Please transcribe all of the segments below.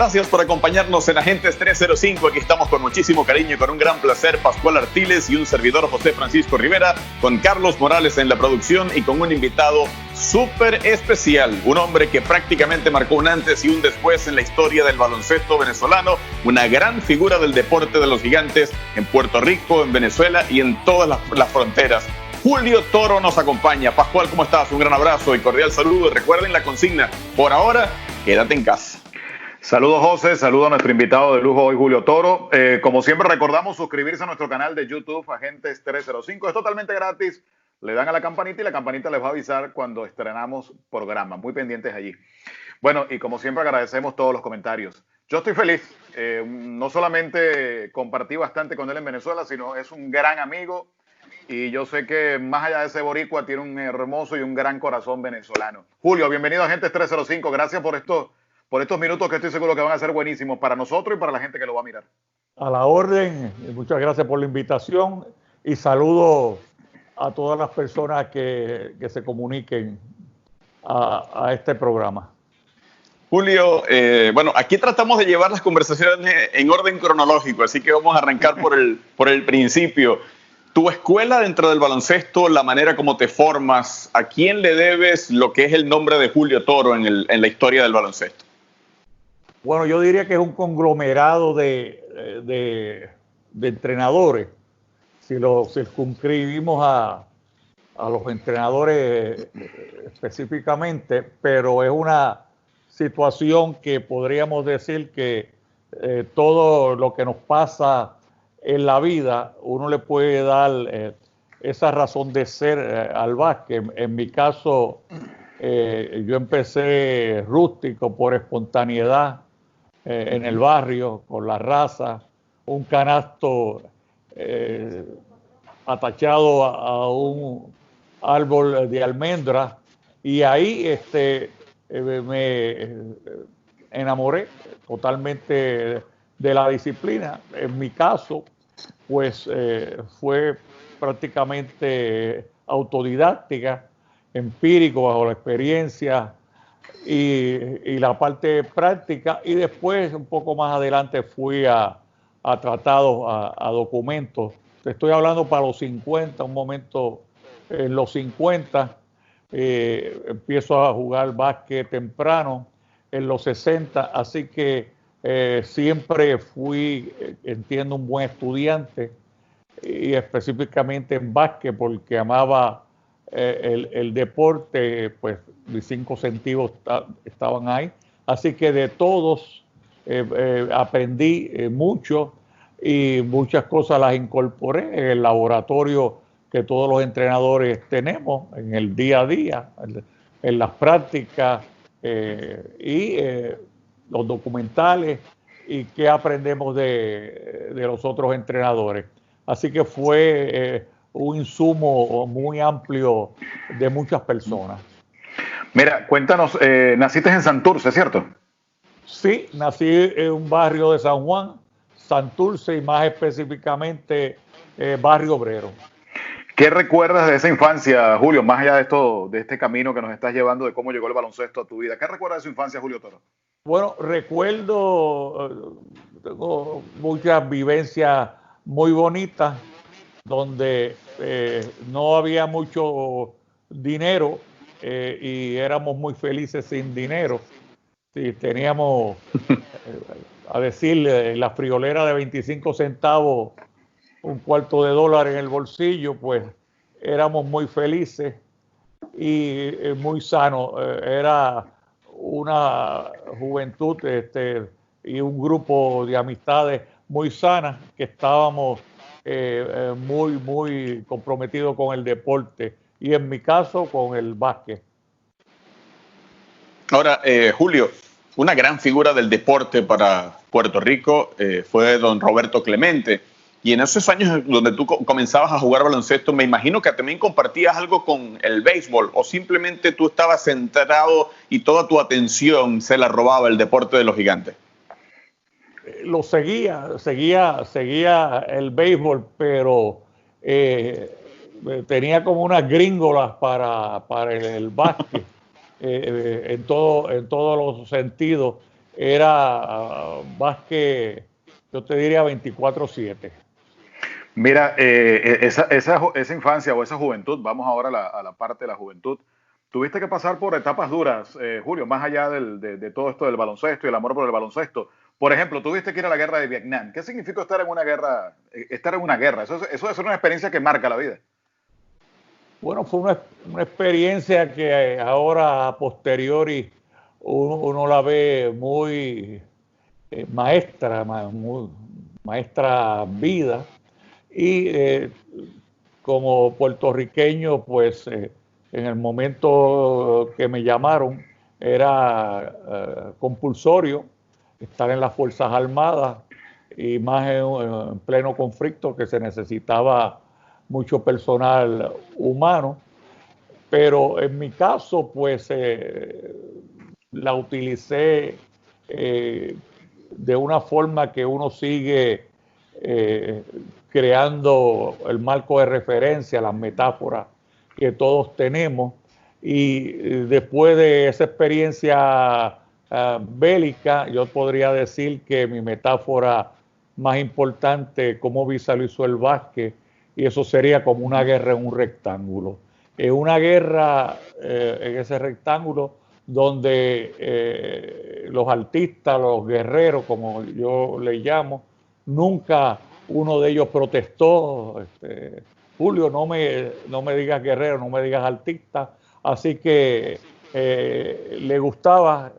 Gracias por acompañarnos en Agentes 305. Aquí estamos con muchísimo cariño y con un gran placer. Pascual Artiles y un servidor José Francisco Rivera, con Carlos Morales en la producción y con un invitado súper especial. Un hombre que prácticamente marcó un antes y un después en la historia del baloncesto venezolano. Una gran figura del deporte de los gigantes en Puerto Rico, en Venezuela y en todas las fronteras. Julio Toro nos acompaña. Pascual, ¿cómo estás? Un gran abrazo y cordial saludo. Recuerden la consigna. Por ahora, quédate en casa. Saludos, José, saludos a nuestro invitado de lujo hoy, Julio Toro. Como siempre recordamos suscribirse a nuestro canal de YouTube, Agentes 305. Es totalmente gratis. Le dan a la campanita y la campanita les va a avisar cuando estrenamos programa. Muy pendientes allí. Bueno, y como siempre agradecemos todos los comentarios. Yo estoy feliz. No solamente compartí bastante con él en Venezuela, sino es un gran amigo. Y yo sé que más allá de ese boricua tiene un hermoso y un gran corazón venezolano. Julio, bienvenido a Agentes 305. Gracias por estos minutos que estoy seguro que van a ser buenísimos para nosotros y para la gente que lo va a mirar. A la orden, muchas gracias por la invitación y saludo a todas las personas que se comuniquen a este programa. Julio, bueno, aquí tratamos de llevar las conversaciones en orden cronológico, así que vamos a arrancar por el principio. Tu escuela dentro del baloncesto, la manera como te formas, ¿a quién le debes lo que es el nombre de Julio Toro en la historia del baloncesto? Bueno, yo diría que es un conglomerado de entrenadores. Si lo circunscribimos a los entrenadores específicamente, pero es una situación que podríamos decir que todo lo que nos pasa en la vida, uno le puede dar esa razón de ser al básquet. En mi caso, yo empecé rústico por espontaneidad en el barrio, con la raza, un canasto atachado a un árbol de almendra, y ahí me enamoré totalmente de la disciplina. En mi caso, pues fue prácticamente autodidáctica, empírico, bajo la experiencia y la parte práctica, y después un poco más adelante fui a tratados, a documentos. Te estoy hablando para los 50, un momento en los 50, empiezo a jugar básquet temprano, en los 60, así que siempre fui, entiendo, un buen estudiante, y específicamente en básquet porque amaba el deporte, pues mis 5 sentidos estaban ahí. Así que de todos aprendí mucho y muchas cosas las incorporé en el laboratorio que todos los entrenadores tenemos en el día a día, en las prácticas y los documentales y qué aprendemos de los otros entrenadores. Así que fue un insumo muy amplio de muchas personas. Mira, cuéntanos, naciste en Santurce, ¿cierto? Sí, nací en un barrio de San Juan, Santurce, y más específicamente Barrio Obrero. ¿Qué recuerdas de esa infancia, Julio, más allá de este camino que nos estás llevando, de cómo llegó el baloncesto a tu vida? ¿Qué recuerdas de su infancia, Julio Toro? Bueno, recuerdo, tengo muchas vivencias muy bonitas, donde no había mucho dinero y éramos muy felices sin dinero. Sí, teníamos, a decir, la friolera de 25 centavos, un cuarto de dólar en el bolsillo, pues éramos muy felices y muy sanos. Era una juventud y un grupo de amistades muy sanas, que estábamos muy comprometidos con el deporte, y en mi caso con el básquet. Ahora, Julio, una gran figura del deporte para Puerto Rico fue don Roberto Clemente. Y en esos años donde tú comenzabas a jugar baloncesto, me imagino que también compartías algo con el béisbol, o simplemente tú estabas centrado y toda tu atención se la robaba el deporte de los gigantes. Lo seguía el béisbol, pero tenía como unas gringolas para el básquet en todos los sentidos. era básquet, yo te diría 24/7. Mira, esa infancia o esa juventud, vamos ahora a la parte de la juventud. Tuviste que pasar por etapas duras, Julio, más allá de todo esto del baloncesto y el amor por el baloncesto. Por ejemplo, tuviste que ir a la guerra de Vietnam. ¿Qué significó estar en una guerra? Estar en una guerra. Eso debe ser una experiencia que marca la vida. Bueno, fue una experiencia que ahora a posteriori uno la ve muy muy maestra vida. Y como puertorriqueño, pues en el momento que me llamaron era compulsorio estar en las Fuerzas Armadas y más en pleno conflicto que se necesitaba mucho personal humano. Pero en mi caso, pues la utilicé de una forma que uno sigue creando el marco de referencia, las metáforas que todos tenemos. Y después de esa experiencia bélica, yo podría decir que mi metáfora más importante, cómo visualizó el básquet, y eso sería como una guerra en un rectángulo. Una guerra en ese rectángulo donde los artistas, los guerreros, como yo les llamo, nunca uno de ellos protestó, Julio, no me digas guerrero, no me digas artista, así que le gustaba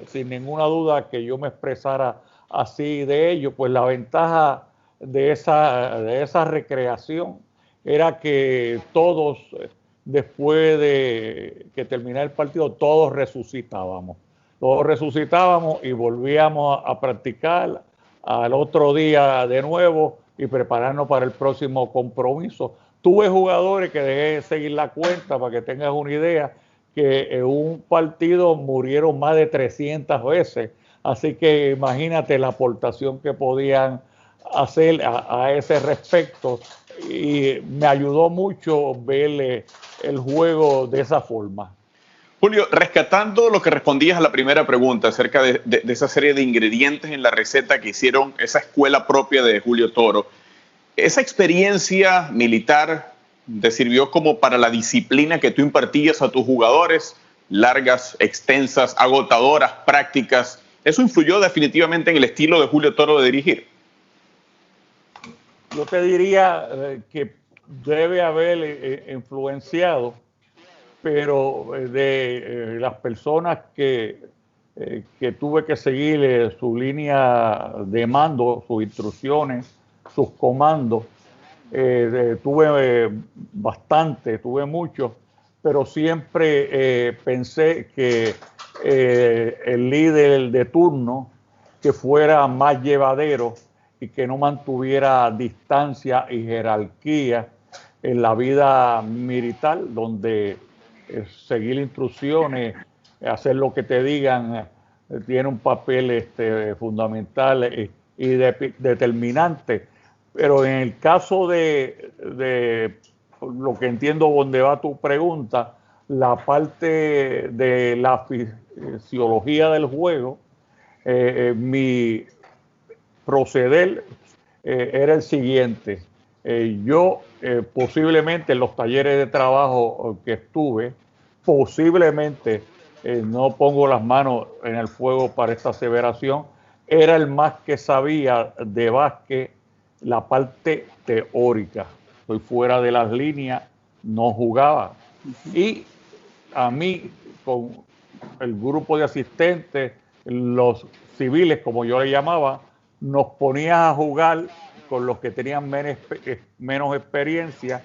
sin ninguna duda que yo me expresara así de ello. Pues la ventaja de esa recreación era que todos, después de que terminara el partido, todos resucitábamos y volvíamos a practicar al otro día de nuevo y prepararnos para el próximo compromiso. Tuve jugadores que dejé de seguir la cuenta para que tengas una idea, que en un partido murieron más de 300 veces, así que imagínate la aportación que podían hacer a ese respecto, y me ayudó mucho ver el juego de esa forma. Julio, rescatando lo que respondías a la primera pregunta acerca de esa serie de ingredientes en la receta que hicieron esa escuela propia de Julio Toro, ¿esa experiencia militar te sirvió como para la disciplina que tú impartías a tus jugadores? Largas, extensas, agotadoras, prácticas. ¿Eso influyó definitivamente en el estilo de Julio Toro de dirigir? Yo te diría que debe haber influenciado, pero de las personas que tuve que seguir su línea de mando, sus instrucciones, sus comandos, tuve bastante, tuve mucho, pero siempre pensé que el líder de turno que fuera más llevadero y que no mantuviera distancia y jerarquía en la vida militar, donde seguir instrucciones, hacer lo que te digan, tiene un papel fundamental y determinante. Pero en el caso de lo que entiendo donde va tu pregunta, la parte de la fisiología del juego, mi proceder era el siguiente. Yo posiblemente en los talleres de trabajo que estuve, posiblemente, no pongo las manos en el fuego para esta aseveración, era el más que sabía de básquet la parte teórica. Estoy fuera de las líneas, no jugaba. Y a mí, con el grupo de asistentes, los civiles, como yo le llamaba, nos ponían a jugar con los que tenían menos experiencia,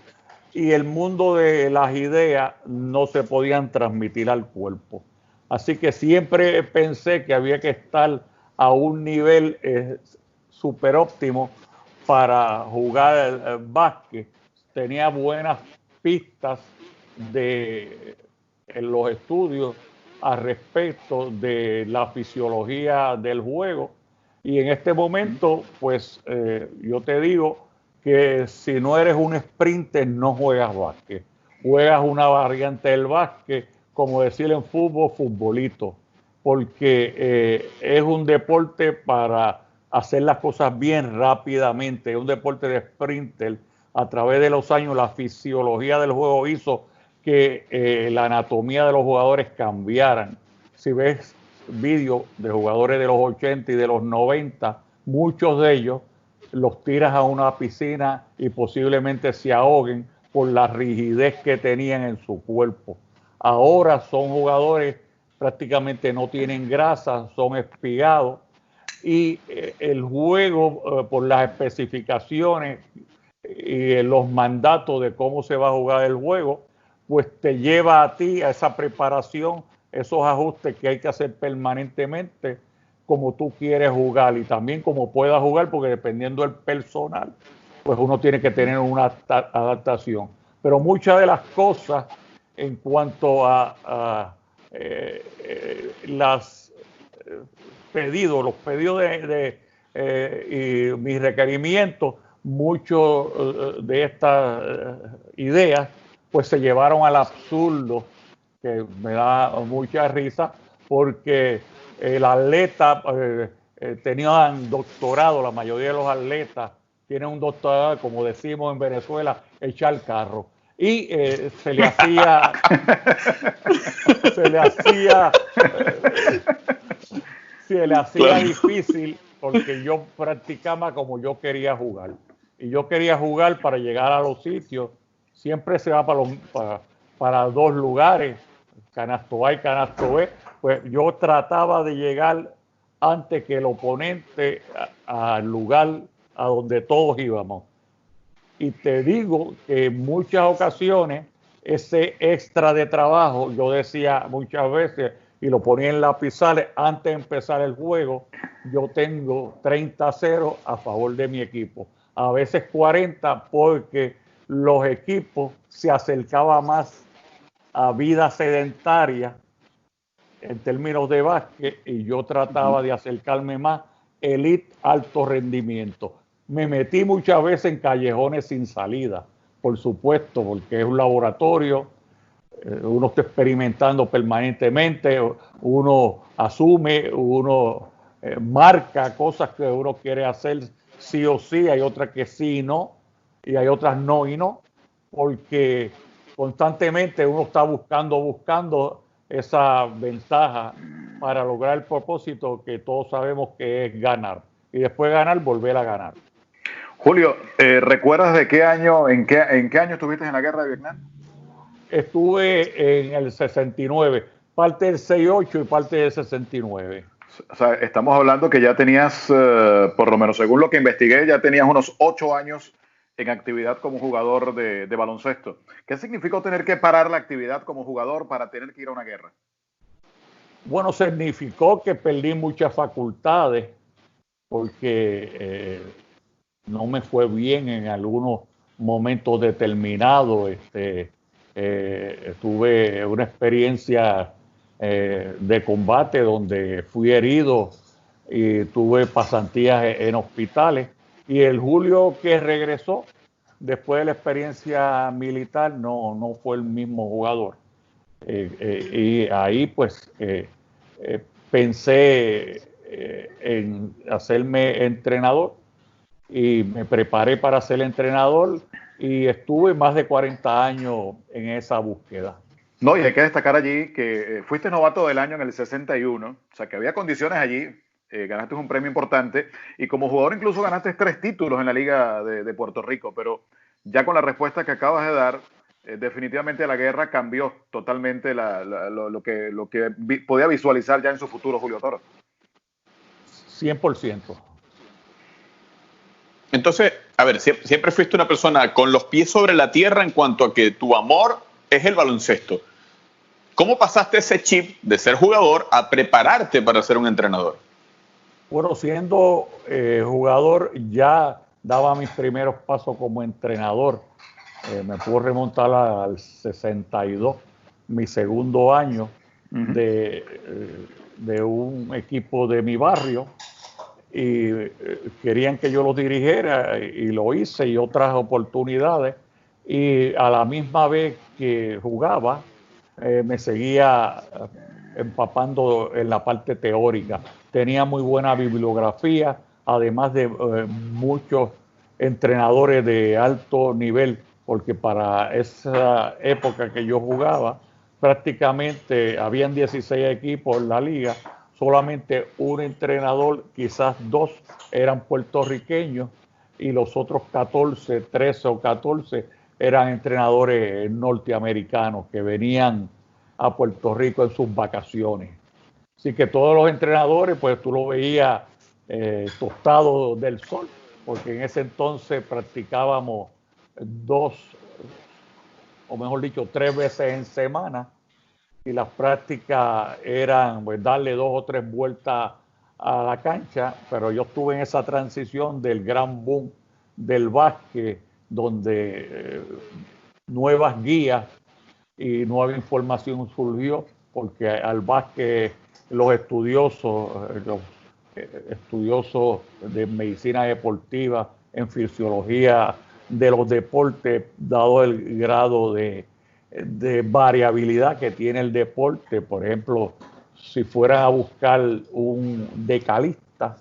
y el mundo de las ideas no se podían transmitir al cuerpo. Así que siempre pensé que había que estar a un nivel súper óptimo para jugar el básquet. Tenía buenas pistas en los estudios al respecto de la fisiología del juego. Y en este momento, pues yo te digo que si no eres un sprinter, no juegas básquet. Juegas una variante del básquet, como decir en fútbol, futbolito. porque es un deporte para hacer las cosas bien rápidamente, es un deporte de sprinter. A través de los años la fisiología del juego hizo que la anatomía de los jugadores cambiaran. Si ves vídeos de jugadores de los 80 y de los 90, muchos de ellos los tiras a una piscina y posiblemente se ahoguen por la rigidez que tenían en su cuerpo. Ahora son jugadores prácticamente no tienen grasa, son espigados y el juego por las especificaciones y los mandatos de cómo se va a jugar el juego, pues te lleva a ti a esa preparación, esos ajustes que hay que hacer permanentemente como tú quieres jugar y también como puedas jugar, porque dependiendo del personal, pues uno tiene que tener una adaptación. Pero muchas de las cosas en cuanto a los pedidos y mis requerimientos, muchos de estas ideas pues se llevaron al absurdo, que me da mucha risa, porque el atleta tenían doctorado, la mayoría de los atletas tienen un doctorado, como decimos en Venezuela, echar carro. Y se le hacía difícil porque yo practicaba como yo quería jugar. Y yo quería jugar para llegar a los sitios. Siempre se va para dos lugares, canasto A y canasto B. Pues yo trataba de llegar antes que el oponente al lugar a donde todos íbamos. Y te digo que en muchas ocasiones ese extra de trabajo, yo decía muchas veces, y lo ponía en la pizarra antes de empezar el juego, yo tengo 30-0 a favor de mi equipo. A veces 40 porque los equipos se acercaban más a vida sedentaria en términos de básquet y yo trataba de acercarme más elite alto rendimiento. Me metí muchas veces en callejones sin salida, por supuesto, porque es un laboratorio, uno está experimentando permanentemente, uno asume, uno marca cosas que uno quiere hacer sí o sí, hay otras que sí y no, y hay otras no y no, porque constantemente uno está buscando esa ventaja para lograr el propósito que todos sabemos que es ganar, y después ganar, volver a ganar. Julio, ¿recuerdas de qué año, en qué año estuviste en la guerra de Vietnam? Estuve en el 69, parte del 68 y parte del 69. O sea, estamos hablando que ya tenías, por lo menos según lo que investigué, ya tenías unos 8 años en actividad como jugador de baloncesto. ¿Qué significó tener que parar la actividad como jugador para tener que ir a una guerra? Bueno, significó que perdí muchas facultades porque no me fue bien en algunos momentos determinados. Tuve una experiencia de combate donde fui herido y tuve pasantías en hospitales. Y el Julio que regresó después de la experiencia militar no fue el mismo jugador. Y ahí pues pensé en hacerme entrenador y me preparé para ser entrenador y estuve más de 40 años en esa búsqueda. No, y hay que destacar allí que fuiste novato del año en el 61, o sea que había condiciones allí, ganaste un premio importante y como jugador incluso ganaste 3 títulos en la Liga de Puerto Rico, pero ya con la respuesta que acabas de dar, definitivamente la guerra cambió totalmente lo que podía visualizar ya en su futuro Julio Toro. 100%. Entonces, a ver, siempre fuiste una persona con los pies sobre la tierra en cuanto a que tu amor es el baloncesto. ¿Cómo pasaste ese chip de ser jugador a prepararte para ser un entrenador? Bueno, siendo jugador ya daba mis primeros pasos como entrenador. Me puedo remontar al 62, mi segundo año de un equipo de mi barrio y querían que yo lo dirigiera y lo hice y otras oportunidades y a la misma vez que jugaba me seguía empapando en la parte teórica. Tenía muy buena bibliografía, además de muchos entrenadores de alto nivel, porque para esa época que yo jugaba, prácticamente habían 16 equipos en la liga, solamente un entrenador, quizás dos, eran puertorriqueños y los otros 14, 13 o 14 eran entrenadores norteamericanos que venían a Puerto Rico en sus vacaciones. Así que todos los entrenadores, pues tú lo veías tostados del sol, porque en ese entonces practicábamos 2, o mejor dicho, 3 veces en semana, y las prácticas eran pues darle 2 o 3 vueltas a la cancha, pero yo estuve en esa transición del gran boom del básquet, donde nuevas guías y nueva información surgió, porque al básquet los estudiosos de medicina deportiva, en fisiología de los deportes, dado el grado de variabilidad que tiene el deporte. Por ejemplo, si fueran a buscar un decalista,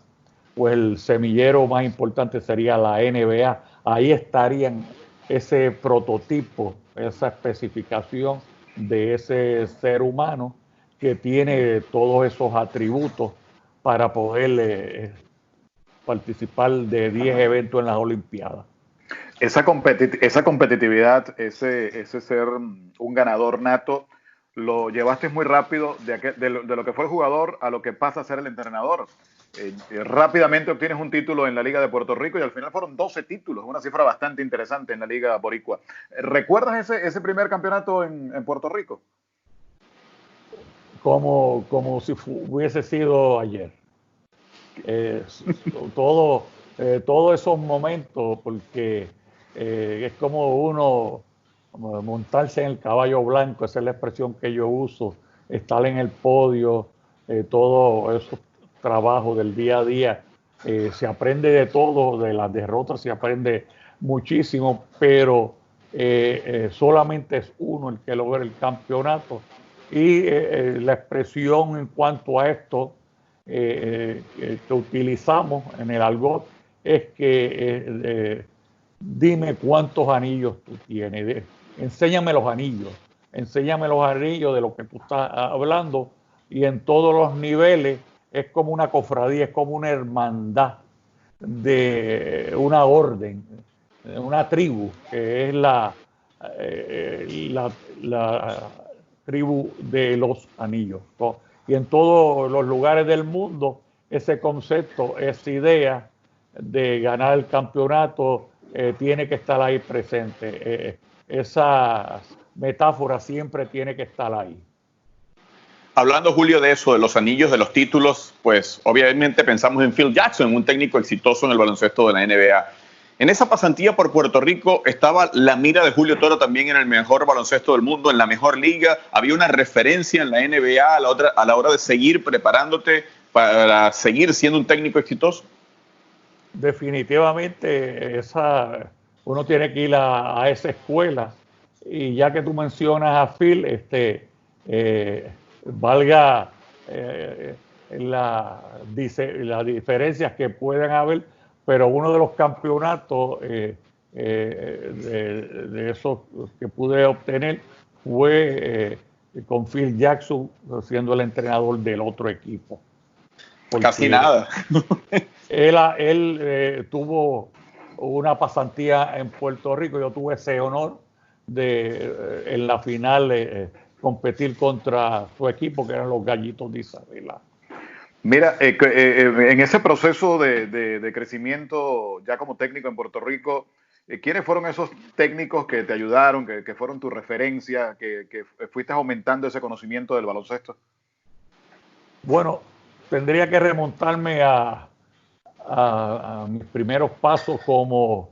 pues el semillero más importante sería la NBA. Ahí estarían ese prototipo, esa especificación de ese ser humano que tiene todos esos atributos para poder participar de 10 eventos en las Olimpiadas. Esa competitividad, ese ser un ganador nato, lo llevaste muy rápido de lo que fue el jugador a lo que pasa a ser el entrenador. Rápidamente obtienes un título en la Liga de Puerto Rico y al final fueron 12 títulos, una cifra bastante interesante en la Liga Boricua. ¿Recuerdas ese primer campeonato en Puerto Rico? Como si hubiese sido ayer. Todos esos momentos, porque es como uno montarse en el caballo blanco, esa es la expresión que yo uso, estar en el podio, todos esos trabajos del día a día, se aprende de todo, de las derrotas se aprende muchísimo, pero solamente es uno el que logra el campeonato, y la expresión en cuanto a esto que utilizamos en el argot es que dime cuántos anillos tú tienes, enséñame los anillos de lo que tú estás hablando, y en todos los niveles es como una cofradía, es como una hermandad de una orden, una tribu, que es la tribu de los anillos. Y en todos los lugares del mundo ese concepto, esa idea de ganar el campeonato tiene que estar ahí presente. Esa metáfora siempre tiene que estar ahí. Hablando, Julio, de eso, de los anillos, de los títulos, pues obviamente pensamos en Phil Jackson, un técnico exitoso en el baloncesto de la NBA. En esa pasantía por Puerto Rico estaba la mira de Julio Toro también en el mejor baloncesto del mundo, en la mejor liga. Había una referencia en la NBA a la hora de seguir preparándote para seguir siendo un técnico exitoso. Definitivamente uno tiene que ir a esa escuela, y ya que tú mencionas a Phil, valga las diferencias que puedan haber, pero uno de los campeonatos de esos que pude obtener fue con Phil Jackson siendo el entrenador del otro equipo. Casi nada. Él tuvo una pasantía en Puerto Rico. Yo tuve ese honor de en la final competir contra su equipo, que eran los Gallitos de Isabela. Mira, en ese proceso de crecimiento ya como técnico en Puerto Rico, ¿quiénes fueron esos técnicos que te ayudaron, que fueron tu referencia, que fuiste aumentando ese conocimiento del baloncesto? Bueno, tendría que remontarme a mis primeros pasos como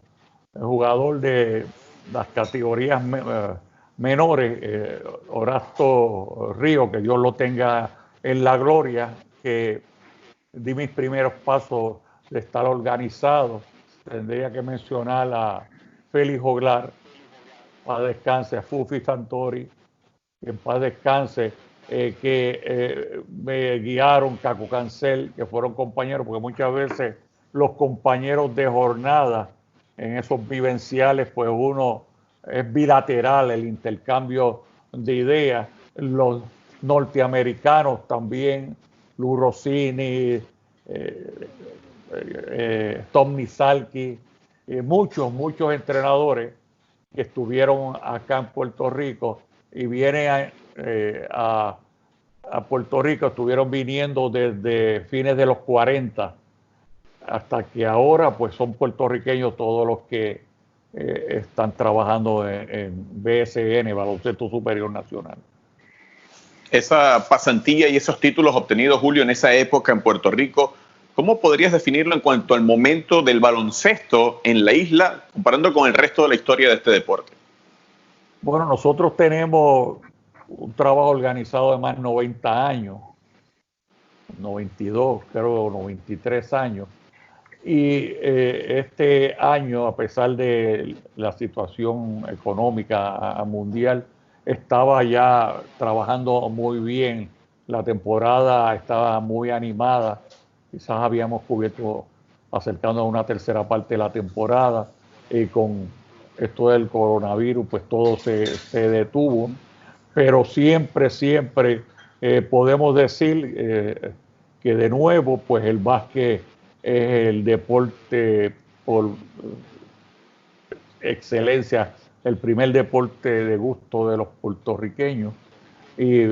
jugador de las categorías menores, Horacio Río, que Dios lo tenga en la gloria, que di mis primeros pasos de estar organizado. Tendría que mencionar a Félix Joglar, paz descanse, a Fufi Santori, que en paz descanse, que me guiaron, Caco Cancel, que fueron compañeros, porque muchas veces los compañeros de jornada en esos vivenciales, pues uno es bilateral el intercambio de ideas. Los norteamericanos también, Lou Rossini, Tom Nisalki, muchos entrenadores que estuvieron acá en Puerto Rico y vienen a Puerto Rico, estuvieron viniendo desde fines de los 40 hasta que ahora pues son puertorriqueños todos los que están trabajando en BSN, Baloncesto Superior Nacional. Esa pasantía y esos títulos obtenidos, Julio, en esa época en Puerto Rico, ¿cómo podrías definirlo en cuanto al momento del baloncesto en la isla, comparando con el resto de la historia de este deporte? Bueno, nosotros tenemos un trabajo organizado de más de 90 años, 92, creo, 93 años. Y este año, a pesar de la situación económica mundial, estaba ya trabajando muy bien. La temporada estaba muy animada. Quizás habíamos cubierto acercando a una tercera parte de la temporada. Y con esto del coronavirus, pues todo se detuvo. Pero siempre podemos decir que de nuevo, pues el básquet es el deporte por excelencia, el primer deporte de gusto de los puertorriqueños. Y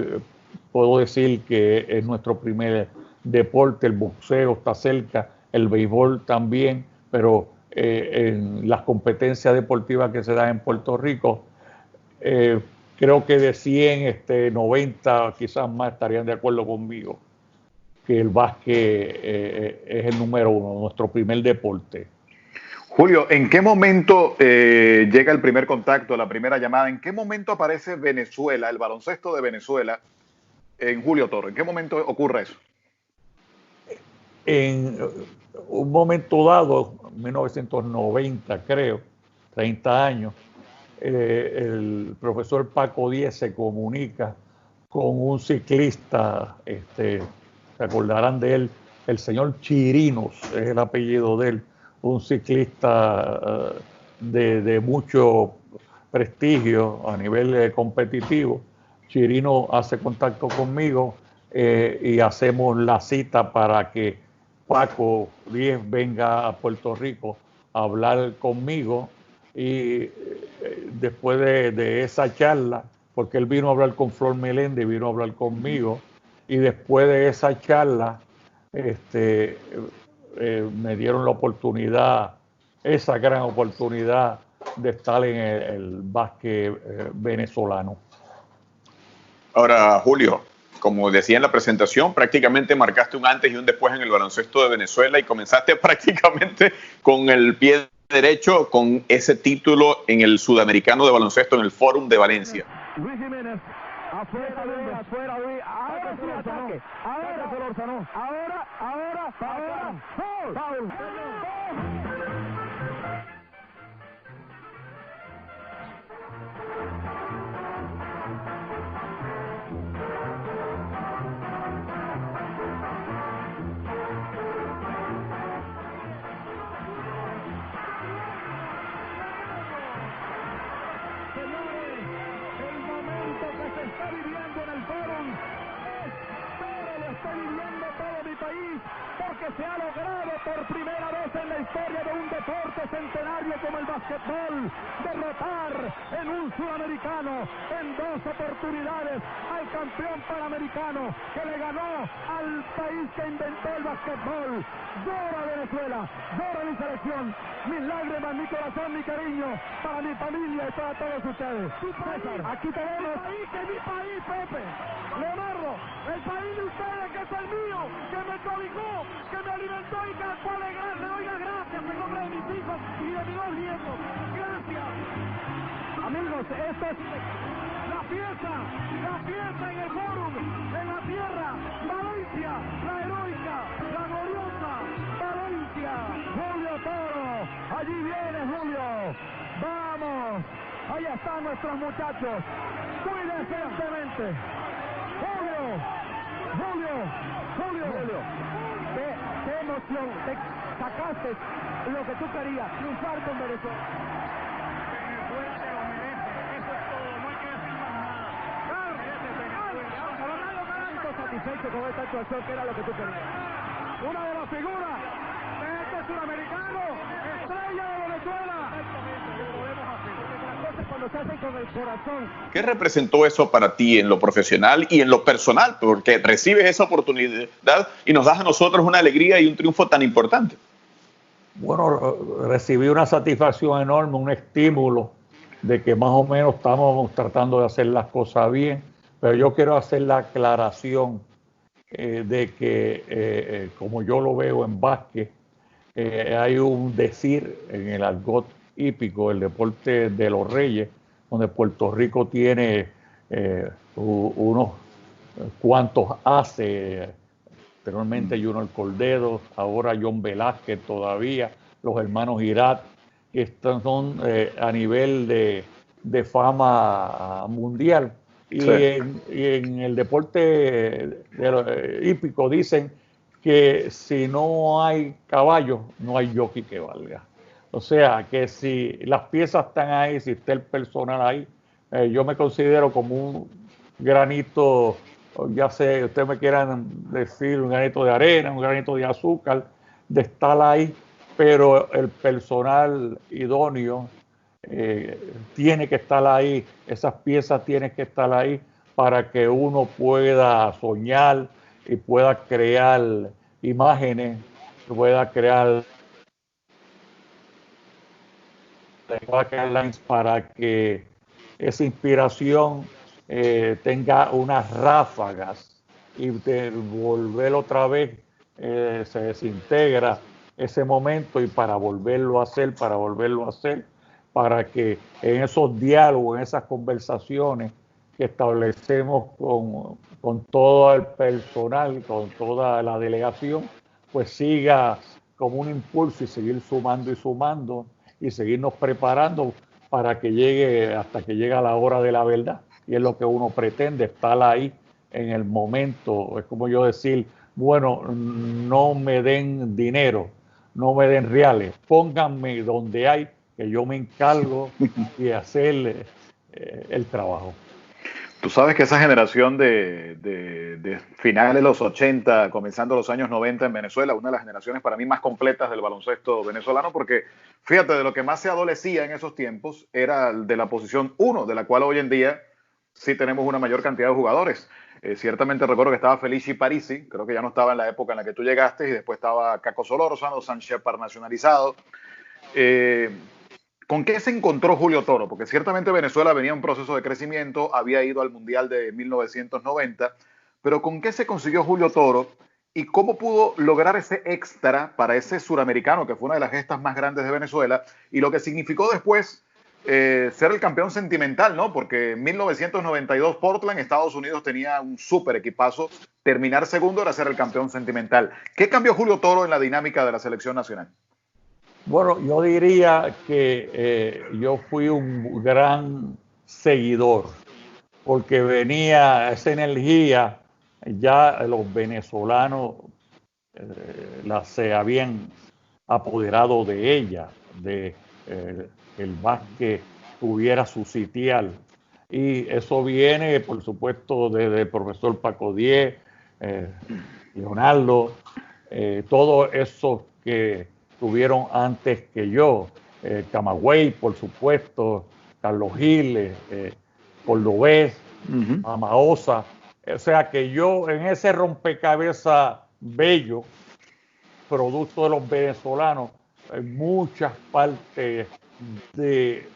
puedo decir que es nuestro primer deporte, el boxeo está cerca, el béisbol también, pero en las competencias deportivas que se dan en Puerto Rico, creo que de 100, 90, quizás más estarían de acuerdo conmigo, que el básquet es el número uno, nuestro primer deporte. Julio, ¿en qué momento llega el primer contacto, la primera llamada? ¿En qué momento aparece Venezuela, el baloncesto de Venezuela, en Julio Toro? ¿En qué momento ocurre eso? En un momento dado, 1990 creo, 30 años, el profesor Paco Díez se comunica con un ciclista, se acordarán de él, el señor Chirinos, es el apellido de él, un ciclista de mucho prestigio a nivel competitivo. Chirino hace contacto conmigo y hacemos la cita para que Paco Díez venga a Puerto Rico a hablar conmigo. Y después de esa charla, porque él vino a hablar con Flor Meléndez, vino a hablar conmigo, y después de esa charla me dieron la oportunidad, esa gran oportunidad de estar en el básquet venezolano. Ahora, Julio, como decía en la presentación, prácticamente marcaste un antes y un después en el baloncesto de Venezuela y comenzaste prácticamente con el pie derecho con ese título en el Sudamericano de Baloncesto en el Fórum de Valencia. Luis Jiménez, afuera, Luis, ahora sí ataque, ahora, foul. Porque se ha logrado por primera vez en la historia de un deporte centenario como el básquetbol derrotar en un sudamericano en 2 oportunidades al campeón panamericano que le ganó al país que inventó el básquetbol. Llora Venezuela, llora mi selección, mis lágrimas, mi corazón, mi cariño para mi familia y para todos ustedes. César, aquí tenemos mi país, Pepe, Leonardo, el país de ustedes que es el mío, que me cobijó, que me alimentó y que al cual le doy las gracias en nombre de mis hijos y de mis 2 nietos. Gracias. Amigos, esta es la fiesta en el Fórum, en la tierra, Valencia, la heroica, la gloriosa Valencia. Julio Toro, allí viene Julio. Vamos, ahí están nuestros muchachos. Cuídense fuertemente. Julio. Qué emoción. Te sacaste lo que tú querías, triunfar con Venezuela. Venezuela te lo merece. Eso es todo. No hay que decir más nada. Satisfecho con esta actuación, que era lo que tú querías. Una de las figuras de este sudamericano, estrella de Venezuela. Las cosas cuando se hacen con el corazón. ¿Qué representó eso para ti en lo profesional y en lo personal? Porque recibes esa oportunidad y nos das a nosotros una alegría y un triunfo tan importante. Bueno, recibí una satisfacción enorme, un estímulo de que más o menos estamos tratando de hacer las cosas bien, pero yo quiero hacer la aclaración de que, como yo lo veo en básquet, hay un decir en el argot hípico, el deporte de los reyes, donde Puerto Rico tiene unos cuantos ases, anteriormente Junior Cordero, ahora John Velázquez todavía, los hermanos Irat, que son a nivel de fama mundial. Y, Sí. y en el deporte hípico dicen que si no hay caballo, no hay jockey que valga. O sea, que si las piezas están ahí, si está el personal ahí, yo me considero como un granito, ya sé, ustedes me quieran decir un granito de arena, un granito de azúcar, de estar ahí, pero el personal idóneo tiene que estar ahí, esas piezas tienen que estar ahí para que uno pueda soñar y pueda crear imágenes, pueda crear lines para que esa inspiración tenga unas ráfagas y de volver otra vez se desintegra ese momento y para volverlo a hacer, para que en esos diálogos, en esas conversaciones que establecemos con todo el personal, con toda la delegación, pues siga como un impulso y seguir sumando y seguirnos preparando para que llegue hasta que llegue la hora de la verdad. Y es lo que uno pretende, estar ahí en el momento. Es como yo decir, bueno, no me den dinero, no me den reales, pónganme donde hay, que yo me encargo de hacer el trabajo. Tú sabes que esa generación de finales de los 80, comenzando los años 90 en Venezuela, una de las generaciones para mí más completas del baloncesto venezolano, porque fíjate, de lo que más se adolecía en esos tiempos era de la posición 1, de la cual hoy en día sí tenemos una mayor cantidad de jugadores. Ciertamente recuerdo que estaba Felici Parisi, creo que ya no estaba en la época en la que tú llegaste, y después estaba Caco Solórzano, San Shepard nacionalizado. ¿Con qué se encontró Julio Toro? Porque ciertamente Venezuela venía en un proceso de crecimiento, había ido al Mundial de 1990, pero ¿con qué se consiguió Julio Toro y cómo pudo lograr ese extra para ese suramericano, que fue una de las gestas más grandes de Venezuela, y lo que significó después ser el campeón sentimental, ¿no? Porque en 1992 Portland, Estados Unidos, tenía un súper equipazo, terminar segundo era ser el campeón sentimental. ¿Qué cambió Julio Toro en la dinámica de la selección nacional? Bueno, yo diría que yo fui un gran seguidor, porque venía esa energía, ya los venezolanos se habían apoderado de ella, de el básquet tuviera su sitial. Y eso viene, por supuesto, desde el profesor Paco Diez, Leonardo, todos esos que tuvieron antes que yo, Camagüey, por supuesto, Carlos Giles, Cordobés, Amaosa. O sea que yo en ese rompecabezas bello, producto de los venezolanos, en muchas partes de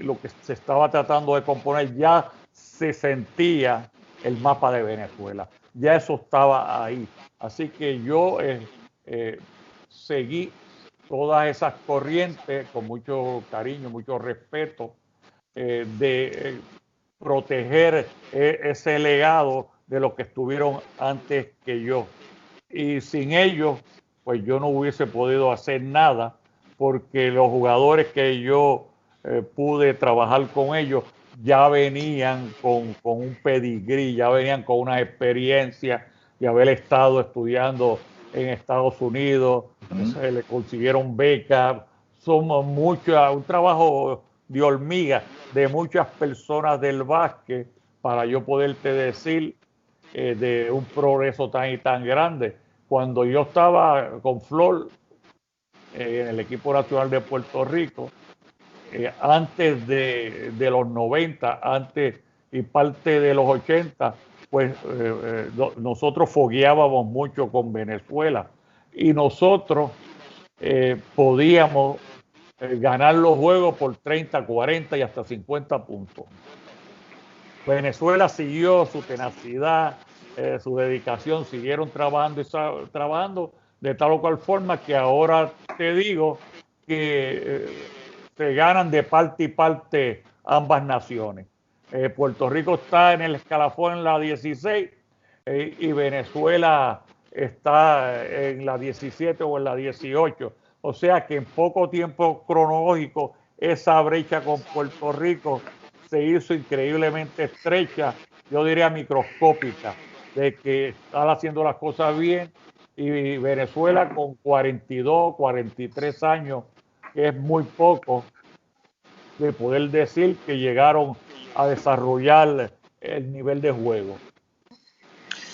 lo que se estaba tratando de componer ya se sentía el mapa de Venezuela, ya eso estaba ahí. Así que yo seguí todas esas corrientes con mucho cariño, mucho respeto, de proteger ese legado de los que estuvieron antes que yo. Y sin ellos, pues yo no hubiese podido hacer nada, porque los jugadores que yo pude trabajar con ellos ya venían con un pedigrí, ya venían con una experiencia de haber estado estudiando en Estados Unidos, se le consiguieron becas, somos muchos, un trabajo de hormiga de muchas personas del básquet para yo poderte decir de un progreso tan y tan grande. Cuando yo estaba con Flor en el equipo nacional de Puerto Rico, antes de los 90, antes y parte de los 80, pues nosotros fogueábamos mucho con Venezuela y nosotros podíamos ganar los juegos por 30, 40 y hasta 50 puntos. Venezuela siguió su tenacidad, su dedicación, siguieron trabajando y trabajando de tal o cual forma que ahora te digo que se ganan de parte y parte ambas naciones. Puerto Rico está en el escalafón en la 16 y Venezuela está en la 17 o en la 18. O sea que en poco tiempo cronológico esa brecha con Puerto Rico se hizo increíblemente estrecha, yo diría microscópica, de que están haciendo las cosas bien y Venezuela con 42, 43 años, que es muy poco, de poder decir que llegaron a desarrollar el nivel de juego.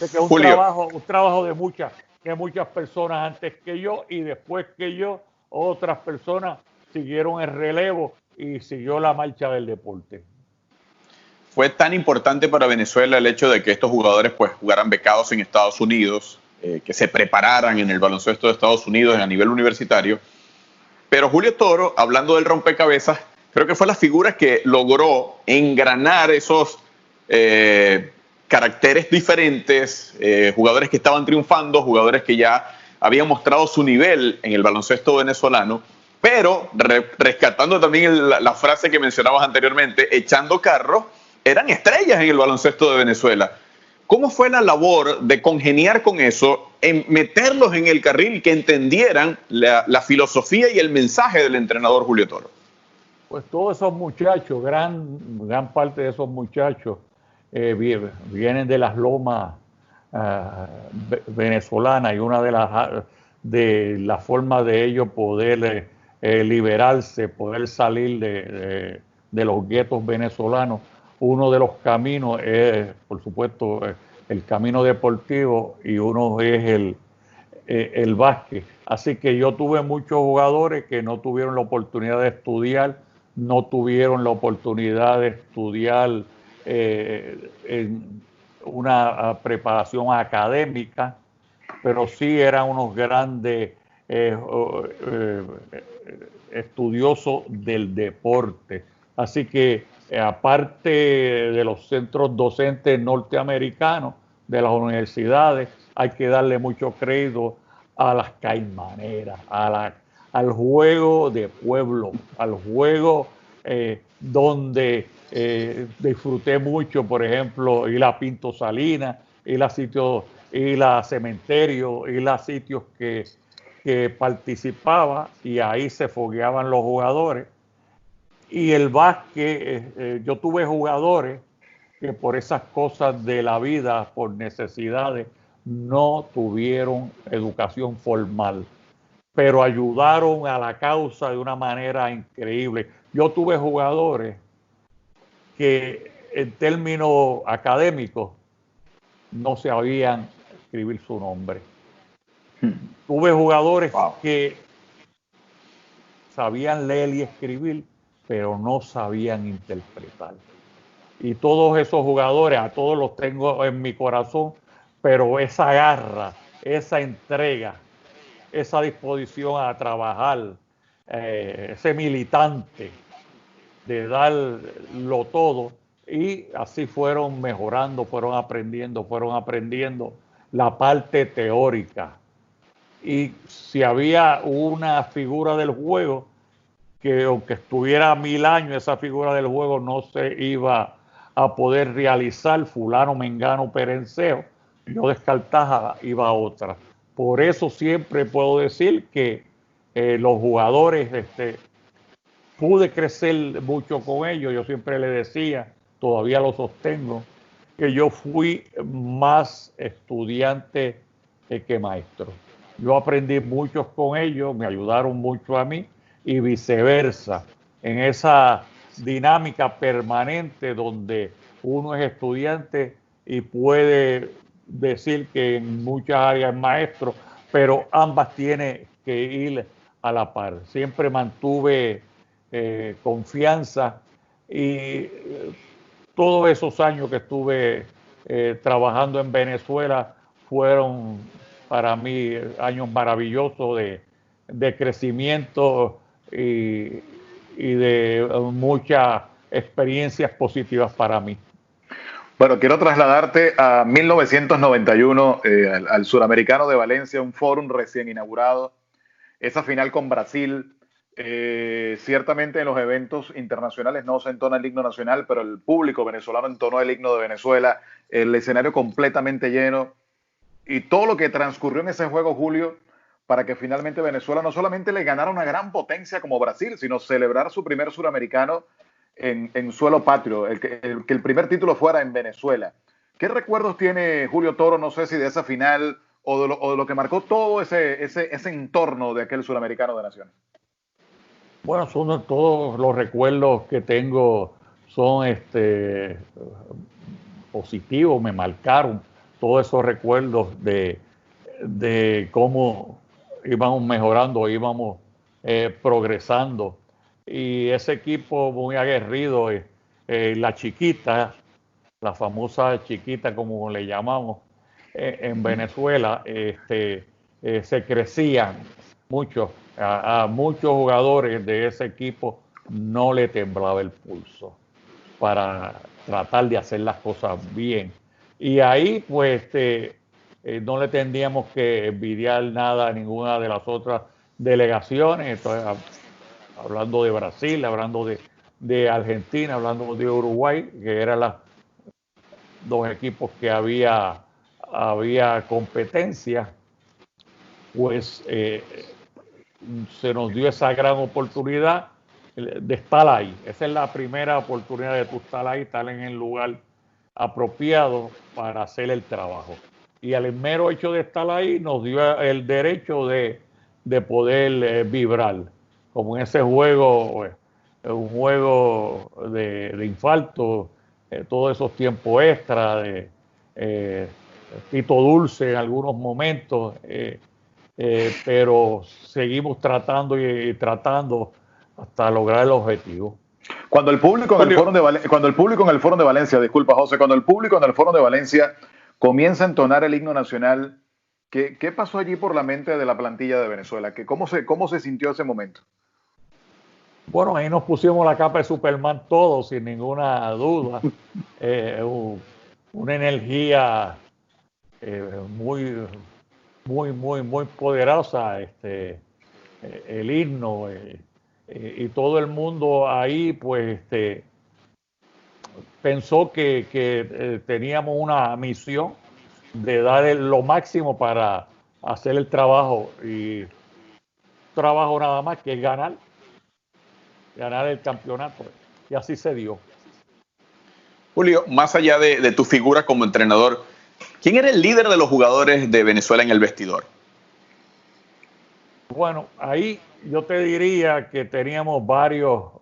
Es que es Julio, un trabajo de muchas personas antes que yo y después que yo, otras personas siguieron el relevo y siguió la marcha del deporte. fue tan importante para Venezuela el hecho de que estos jugadores pues jugaran becados en Estados Unidos, que se prepararan en el baloncesto de Estados Unidos a nivel universitario. Pero Julio Toro, hablando del rompecabezas, creo que fue la figura que logró engranar esos caracteres diferentes, jugadores que estaban triunfando, jugadores que ya habían mostrado su nivel en el baloncesto venezolano, pero rescatando también la frase que mencionabas anteriormente, echando carro, eran estrellas en el baloncesto de Venezuela. ¿Cómo fue la labor de congeniar con eso, en meterlos en el carril, que entendieran la filosofía y el mensaje del entrenador Julio Toro? Pues todos esos muchachos, gran parte de esos muchachos vienen de las lomas venezolanas y una de las formas de ellos poder liberarse, poder salir de los guetos venezolanos. Uno de los caminos es, por supuesto, el camino deportivo y uno es el básquet. Así que yo tuve muchos jugadores que no tuvieron la oportunidad de estudiar, no tuvieron la oportunidad de estudiar en una preparación académica, pero sí eran unos grandes estudiosos del deporte. Así que aparte de los centros docentes norteamericanos, de las universidades, hay que darle mucho crédito a las caimaneras, al juego de pueblo, al juego donde disfruté mucho, por ejemplo, ir a Pinto Salinas, ir a cementerio, ir a sitios que participaba y ahí se fogueaban los jugadores. Y el básquet, yo tuve jugadores que por esas cosas de la vida, por necesidades, no tuvieron educación formal, pero ayudaron a la causa de una manera increíble. Yo tuve jugadores que en términos académicos no sabían escribir su nombre. Tuve jugadores que sabían leer y escribir, pero no sabían interpretar. Y todos esos jugadores, a todos los tengo en mi corazón, pero esa garra, esa entrega, esa disposición a trabajar, ese militante de darlo todo, y así fueron mejorando, fueron aprendiendo la parte teórica. Y si había una figura del juego que aunque estuviera 1000 años, esa figura del juego no se iba a poder realizar, fulano, mengano, perenceo, yo descartaba, iba a otra. Por eso siempre puedo decir que los jugadores pude crecer mucho con ellos. Yo siempre le decía, todavía lo sostengo, que yo fui más estudiante que maestro. Yo aprendí mucho con ellos, me ayudaron mucho a mí y viceversa, en esa dinámica permanente donde uno es estudiante y puede decir que en muchas áreas es maestro, pero ambas tiene que ir a la par. Siempre mantuve confianza y todos esos años que estuve trabajando en Venezuela fueron para mí años maravillosos de crecimiento y de muchas experiencias positivas para mí. Bueno, quiero trasladarte a 1991, al Suramericano de Valencia, un fórum recién inaugurado, esa final con Brasil. Ciertamente en los eventos internacionales no se entona el himno nacional, pero el público venezolano entonó el himno de Venezuela, el escenario completamente lleno y todo lo que transcurrió en ese juego, Julio, para que finalmente Venezuela no solamente le ganara una gran potencia como Brasil, sino celebrar su primer suramericano en suelo patrio, que el primer título fuera en Venezuela. ¿Qué recuerdos tiene Julio Toro, no sé si de esa final o de lo que marcó todo ese entorno de aquel suramericano de naciones? Bueno, son todos los recuerdos que tengo son positivos, me marcaron todos esos recuerdos de cómo íbamos mejorando, íbamos progresando. Y ese equipo muy aguerrido, la chiquita, la famosa chiquita como le llamamos en Venezuela, se crecían mucho. A muchos jugadores de ese equipo no le temblaba el pulso para tratar de hacer las cosas bien. Y ahí pues no le tendríamos que envidiar nada a ninguna de las otras delegaciones. Entonces, hablando de Brasil, hablando de Argentina, hablando de Uruguay, que eran los dos equipos que había competencia, pues se nos dio esa gran oportunidad de estar ahí. Esa es la primera oportunidad de tú estar ahí, estar en el lugar apropiado para hacer el trabajo. Y al mero hecho de estar ahí nos dio el derecho de poder vibrar, como en ese juego, un juego de infarto, todos esos tiempos extra, de Tito Dulce en algunos momentos, pero seguimos tratando y tratando hasta lograr el objetivo. Cuando el público en el Foro de Valencia, disculpa José, cuando el público en el Foro de Valencia comienza a entonar el himno nacional, ¿qué pasó allí por la mente de la plantilla de Venezuela? ¿Cómo se sintió ese momento? Bueno, ahí nos pusimos la capa de Superman todos, sin ninguna duda. Una energía muy poderosa, el himno, y todo el mundo ahí pues pensó que teníamos una misión de dar lo máximo para hacer el trabajo, y trabajo nada más que ganar el campeonato, y así se dio. Julio, más allá de tu figura como entrenador, ¿quién era el líder de los jugadores de Venezuela en el vestidor? Bueno, ahí yo te diría que teníamos varios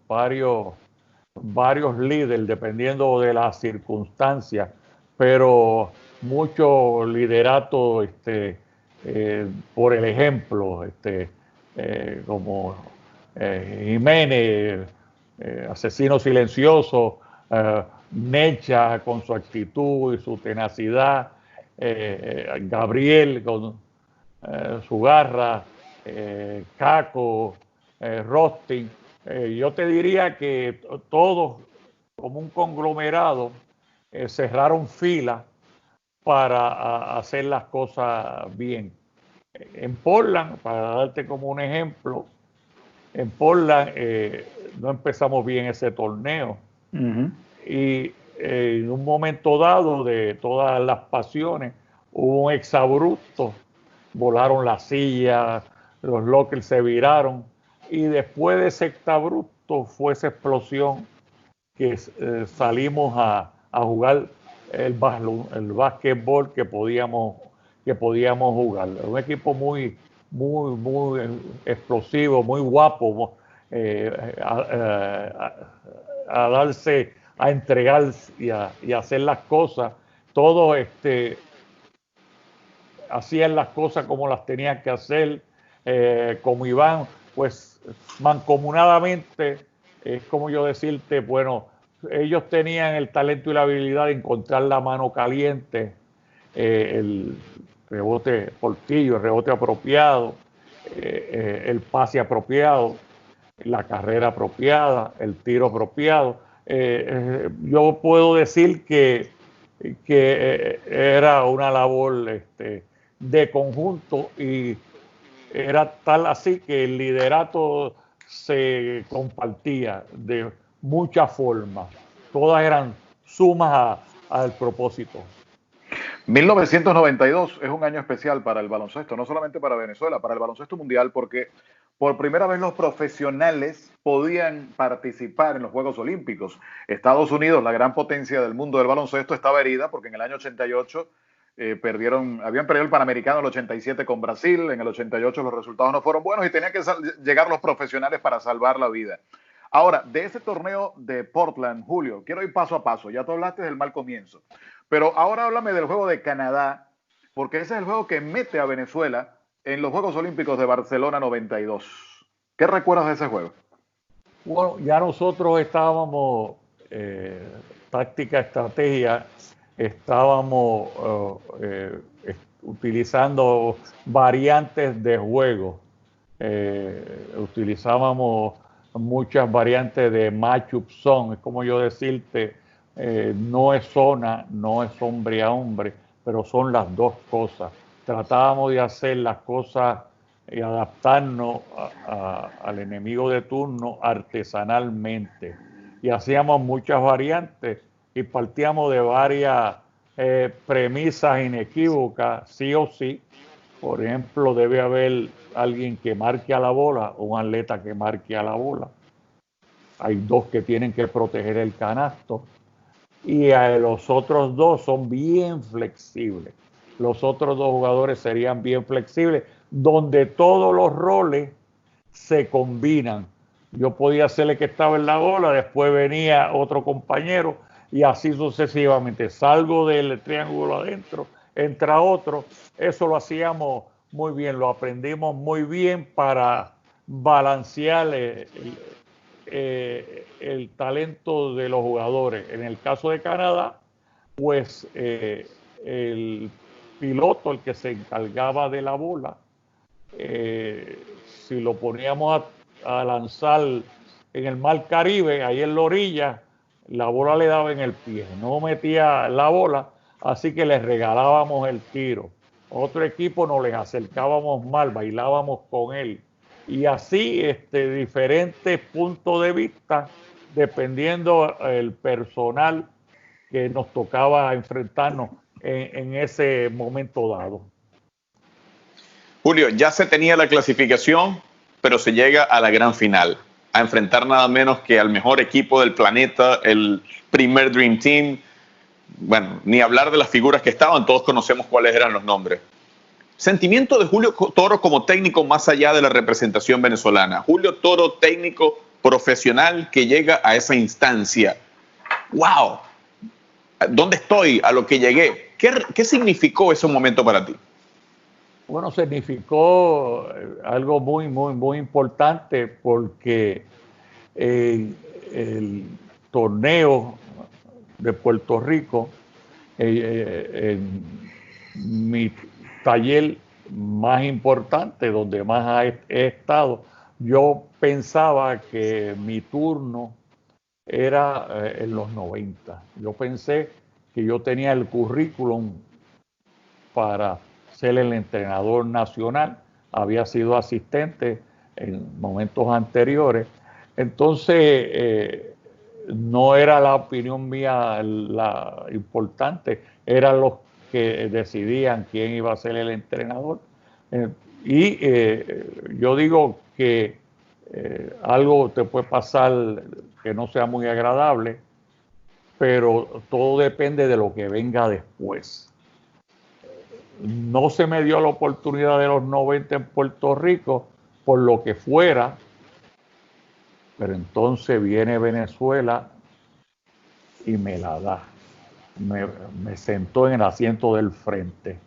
líderes, dependiendo de las circunstancias, pero mucho liderato por el ejemplo, como Jiménez, asesino silencioso, Necha con su actitud y su tenacidad, Gabriel con su garra, Caco, Rostin. Yo te diría que todos, como un conglomerado, cerraron fila para hacer las cosas bien. En Portland, para darte como un ejemplo, en Portland no empezamos bien ese torneo. Y en un momento dado, de todas las pasiones, hubo un exabrupto, volaron las sillas, los lockers se viraron, y después de ese exabrupto fue esa explosión que salimos a jugar el básquetbol que podíamos jugar. Un equipo muy explosivo, muy guapo, a darse, a entregar y a hacer las cosas. Todos hacían las cosas como las tenían que hacer, como Iván, pues mancomunadamente, es como yo decirte, bueno, ellos tenían el talento y la habilidad de encontrar la mano caliente, el rebote portillo, el rebote apropiado, el pase apropiado, la carrera apropiada, el tiro apropiado. Yo puedo decir que era una labor de conjunto y era tal así que el liderato se compartía de muchas formas. Todas eran sumas al propósito. 1992 es un año especial para el baloncesto, no solamente para Venezuela, para el baloncesto mundial, porque por primera vez los profesionales podían participar en los Juegos Olímpicos. Estados Unidos, la gran potencia del mundo del baloncesto, estaba herida porque en el año 88 habían perdido el Panamericano en el 87 con Brasil, en el 88 los resultados no fueron buenos y tenían que llegar los profesionales para salvar la vida. Ahora, de ese torneo de Portland, Julio, quiero ir paso a paso. Ya tú hablaste del mal comienzo, pero ahora háblame del juego de Canadá, porque ese es el juego que mete a Venezuela en los Juegos Olímpicos de Barcelona 92. ¿Qué recuerdas de ese juego? Bueno, ya nosotros estábamos, táctica, estrategia, estábamos utilizando variantes de juego. Utilizábamos muchas variantes de matchup zone, es como yo decirte, no es zona, no es hombre a hombre, pero son las dos cosas. Tratábamos de hacer las cosas y adaptarnos al enemigo de turno artesanalmente. Y hacíamos muchas variantes y partíamos de varias premisas inequívocas, sí o sí. Por ejemplo, debe haber alguien que marque a la bola, un atleta que marque a la bola. Hay dos que tienen que proteger el canasto. Y los otros dos son bien flexibles. Los otros dos jugadores serían bien flexibles, donde todos los roles se combinan. Yo podía ser el que estaba en la bola, después venía otro compañero y así sucesivamente. Salgo del triángulo adentro, entra otro. Eso lo hacíamos muy bien, lo aprendimos muy bien para balancear el talento de los jugadores. En el caso de Canadá, pues el piloto, el que se encargaba de la bola, si lo poníamos a lanzar en el Mar Caribe, ahí en la orilla, la bola le daba en el pie, no metía la bola, así que les regalábamos el tiro. Otro equipo nos les acercábamos mal, bailábamos con él. Y así diferentes puntos de vista, dependiendo el personal que nos tocaba enfrentarnos en ese momento dado. Julio, ya se tenía la clasificación, pero se llega a la gran final, a enfrentar nada menos que al mejor equipo del planeta, el primer Dream Team. Bueno, ni hablar de las figuras que estaban, todos conocemos cuáles eran los nombres. Sentimiento de Julio Toro como técnico más allá de la representación venezolana. Julio Toro, técnico profesional que llega a esa instancia. ¡Wow! ¿Dónde estoy? A lo que llegué. ¿Qué significó ese momento para ti? Bueno, significó algo muy importante porque el torneo de Puerto Rico, mi taller más importante, donde más he estado, yo pensaba que mi turno era en los 90. Yo pensé que yo tenía el currículum para ser el entrenador nacional, había sido asistente en momentos anteriores, entonces no era la opinión mía la importante, eran los que decidían quién iba a ser el entrenador. Yo digo que algo te puede pasar que no sea muy agradable, pero todo depende de lo que venga después. No se me dio la oportunidad de los 90 en Puerto Rico, por lo que fuera, pero entonces viene Venezuela y me la da. Me sentó en el asiento del frente.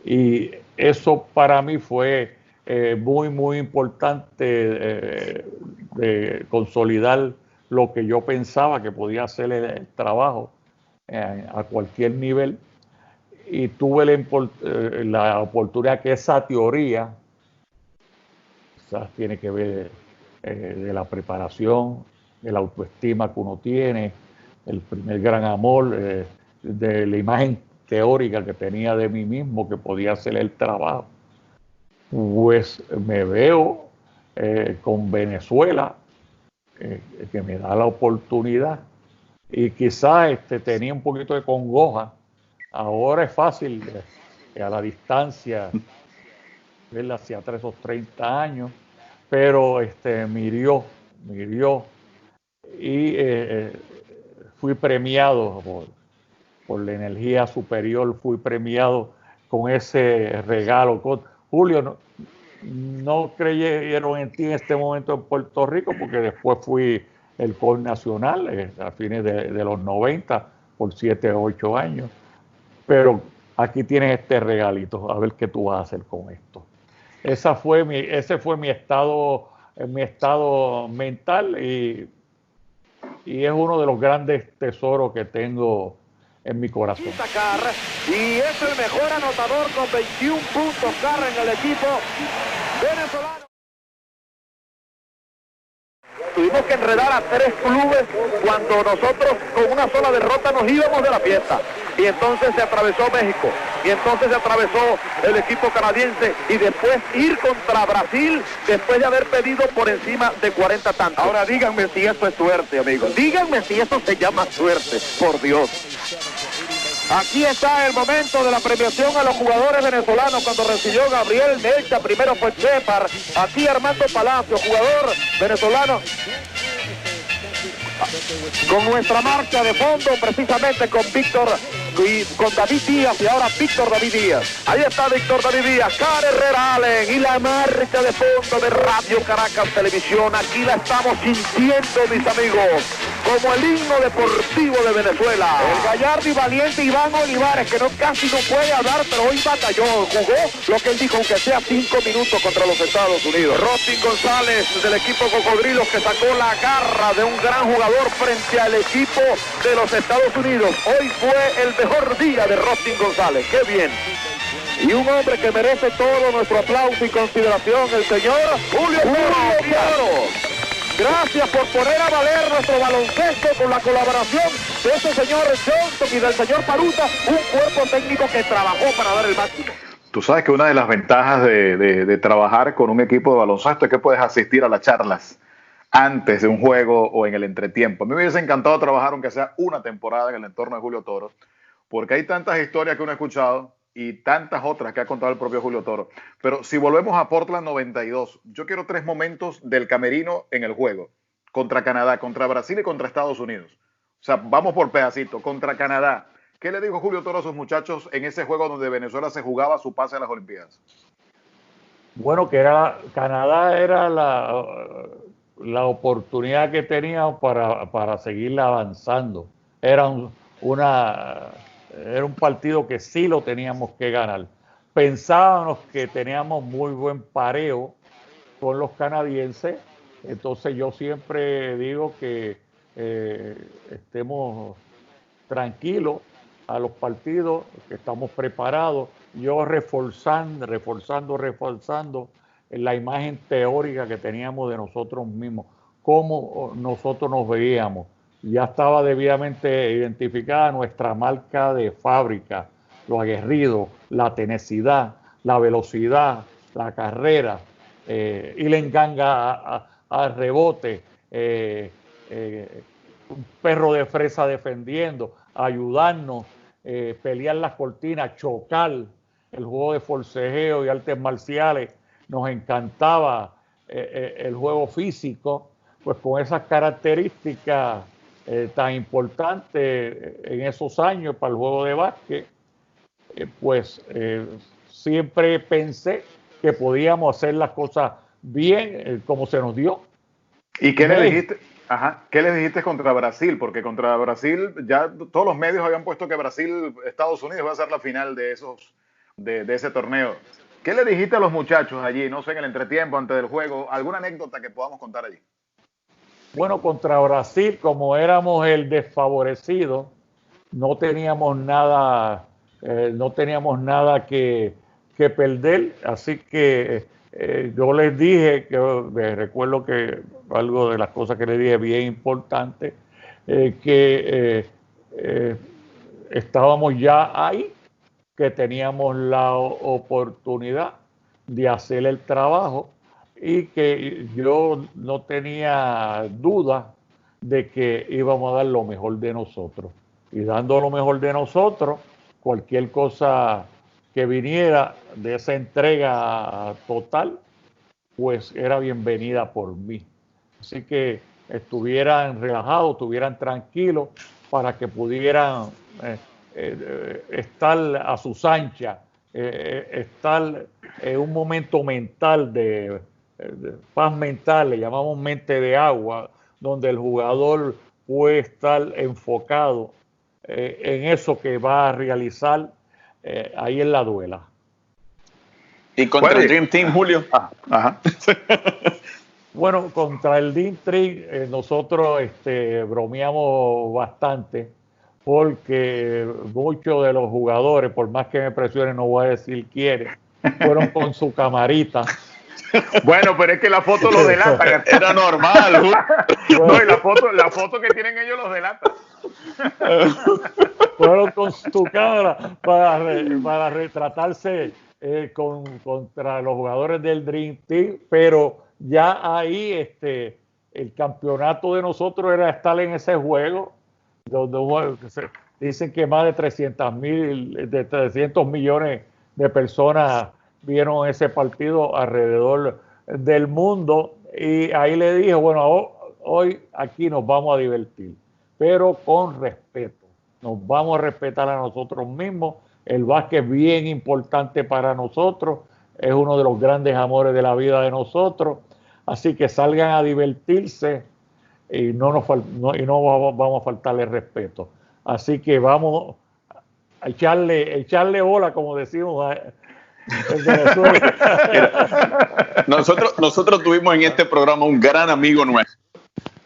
Y eso para mí fue muy, muy importante de consolidar lo que yo pensaba que podía hacer el trabajo a cualquier nivel. Y tuve la oportunidad que esa teoría, quizás tiene que ver de la preparación, de la autoestima que uno tiene, el primer gran amor, de la imagen teórica que tenía de mí mismo, que podía hacer el trabajo. Pues me veo con Venezuela, que me da la oportunidad, y quizás tenía un poquito de congoja. Ahora es fácil a la distancia verla hacia atrás esos 30 años, pero me hirió y fui premiado por la energía superior, fui premiado con ese regalo. Julio, no creyeron en ti en este momento en Puerto Rico, porque después fui el coach nacional a fines de los 90 por 7 o 8 años. Pero aquí tienes este regalito, a ver qué tú vas a hacer con esto. Ese fue mi estado mental y es uno de los grandes tesoros que tengo en mi corazón. Y es el mejor anotador con 21 puntos, Carra, en el equipo venezolano. Tuvimos que enredar a 3 clubes cuando nosotros con una sola derrota nos íbamos de la fiesta. Y entonces se atravesó México, y entonces se atravesó el equipo canadiense, y después ir contra Brasil después de haber pedido por encima de 40 tantos. Ahora díganme si eso es suerte, amigos. Díganme si eso se llama suerte, por Dios. Aquí está el momento de la premiación a los jugadores venezolanos cuando recibió Gabriel Melcha, primero fue Shepard, aquí Armando Palacio, jugador venezolano, con nuestra marcha de fondo, precisamente con Víctor y con David Díaz, y ahora Víctor David Díaz. Ahí está Víctor David Díaz, Karen Herrera Allen, y la marcha de fondo de Radio Caracas Televisión. Aquí la estamos sintiendo, mis amigos, como el himno deportivo de Venezuela. El gallardo y valiente Iván Olivares, que casi no puede hablar, pero hoy batalló, jugó lo que él dijo, aunque sea 5 minutos contra los Estados Unidos. Rostin González del equipo Cocodrilos, que sacó la garra de un gran jugador frente al equipo de los Estados Unidos. Hoy fue el mejor día de Rostin González, qué bien. Y un hombre que merece todo nuestro aplauso y consideración, el señor Julio Toro. Gracias por poner a valer nuestro baloncesto con la colaboración de ese señor Johnson y del señor Paruta, un cuerpo técnico que trabajó para dar el máximo. Tú sabes que una de las ventajas de trabajar con un equipo de baloncesto es que puedes asistir a las charlas antes de un juego o en el entretiempo. A mí me hubiese encantado trabajar, aunque sea una temporada, en el entorno de Julio Toro, porque hay tantas historias que uno ha escuchado y tantas otras que ha contado el propio Julio Toro. Pero si volvemos a Portland 92, yo quiero 3 momentos del camerino en el juego. Contra Canadá, contra Brasil y contra Estados Unidos. O sea, vamos por pedacito. Contra Canadá, ¿qué le dijo Julio Toro a sus muchachos en ese juego donde Venezuela se jugaba su pase a las Olimpiadas? Bueno, Canadá era la oportunidad que teníamos para seguir avanzando. Era un partido que sí lo teníamos que ganar. Pensábamos que teníamos muy buen pareo con los canadienses, entonces yo siempre digo que estemos tranquilos a los partidos, que estamos preparados. Yo reforzando en la imagen teórica que teníamos de nosotros mismos, cómo nosotros nos veíamos. Ya estaba debidamente identificada nuestra marca de fábrica, lo aguerrido, la tenacidad, la velocidad, la carrera, y le enganga al rebote, un perro de fresa defendiendo, ayudarnos, pelear las cortinas, chocar, el juego de forcejeo y artes marciales nos encantaba, el juego físico, pues con esas características tan importantes en esos años para el juego de básquet, siempre pensé que podíamos hacer las cosas bien como se nos dio. ¿Y qué le dijiste? Ajá, ¿qué le dijiste contra Brasil? Porque contra Brasil ya todos los medios habían puesto que Brasil, Estados Unidos va a ser la final de ese torneo. ¿Qué le dijiste a los muchachos allí? No sé, en el entretiempo, antes del juego, alguna anécdota que podamos contar allí. Bueno, contra Brasil, como éramos el desfavorecido, no teníamos nada que perder, así que yo les dije, que recuerdo que algo de las cosas que les dije bien importante, que estábamos ya ahí, que teníamos la oportunidad de hacer el trabajo y que yo no tenía duda de que íbamos a dar lo mejor de nosotros. Y dando lo mejor de nosotros, cualquier cosa que viniera de esa entrega total, pues era bienvenida por mí. Así que estuvieran relajados, estuvieran tranquilos para que pudieran estar a sus anchas, estar en un momento mental de paz mental, le llamamos mente de agua, donde el jugador puede estar enfocado en eso que va a realizar ahí en la duela. ¿Y contra el Dream Team, Julio? Ajá. Bueno, contra el Dream Team nosotros bromeamos bastante porque muchos de los jugadores, por más que me presionen, no voy a decir quiénes, fueron con su camarita. Bueno, pero es que la foto lo delata. Era normal. No, y la foto que tienen ellos los delata. Fueron con su cámara para retratarse contra los jugadores del Dream Team, pero ya ahí el campeonato de nosotros era estar en ese juego, donde dicen que más de 300 millones de personas vieron ese partido alrededor del mundo, y ahí le dije, bueno, hoy aquí nos vamos a divertir, pero con respeto, nos vamos a respetar a nosotros mismos. El básquet es bien importante para nosotros, es uno de los grandes amores de la vida de nosotros, así que salgan a divertirse y no vamos a faltarle respeto. Así que vamos a echarle bola, como decimos en Venezuela. Nosotros tuvimos en este programa un gran amigo nuestro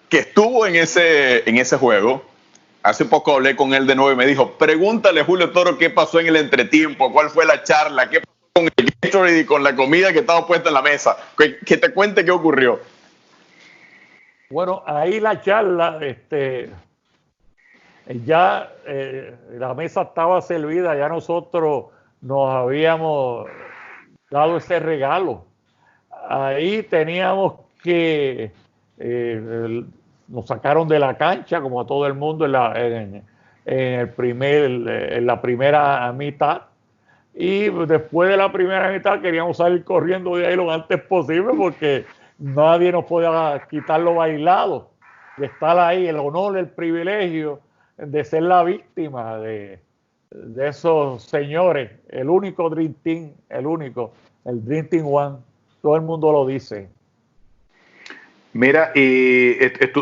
que estuvo en ese juego. Hace poco hablé con él de nuevo y me dijo, pregúntale, Julio Toro, qué pasó en el entretiempo, cuál fue la charla, qué pasó con el Gatorade y con la comida que estaba puesta en la mesa. Que te cuente qué ocurrió. Bueno, ahí la charla, ya la mesa estaba servida, ya nosotros nos habíamos dado ese regalo. Ahí teníamos que... nos sacaron de la cancha, como a todo el mundo, en la primera mitad. Y después de la primera mitad queríamos salir corriendo de ahí lo antes posible, porque nadie nos podía quitar lo bailado, de estar ahí, el honor, el privilegio de ser la víctima de esos señores, el único Dream Team, el Dream Team One, todo el mundo lo dice. Mira, y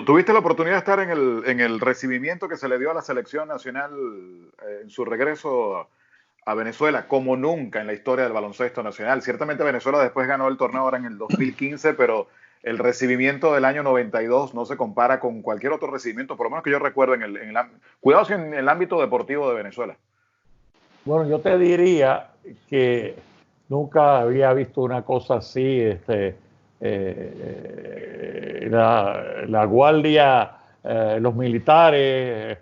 tuviste la oportunidad de estar en el recibimiento que se le dio a la selección nacional en su regreso a Venezuela, como nunca en la historia del baloncesto nacional. Ciertamente Venezuela después ganó el torneo ahora en el 2015, pero el recibimiento del año 92 no se compara con cualquier otro recibimiento, por lo menos que yo recuerdo cuidados en el ámbito deportivo de Venezuela. Bueno, yo te diría que nunca había visto una cosa así, la guardia, los militares,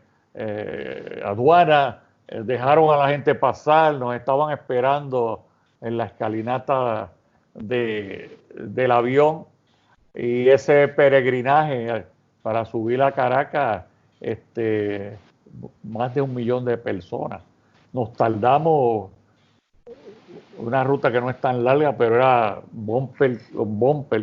aduana, dejaron a la gente pasar, nos estaban esperando en la escalinata del avión, y ese peregrinaje para subir a Caracas, más de 1 millón de personas. Nos tardamos una ruta que no es tan larga, pero era bumper,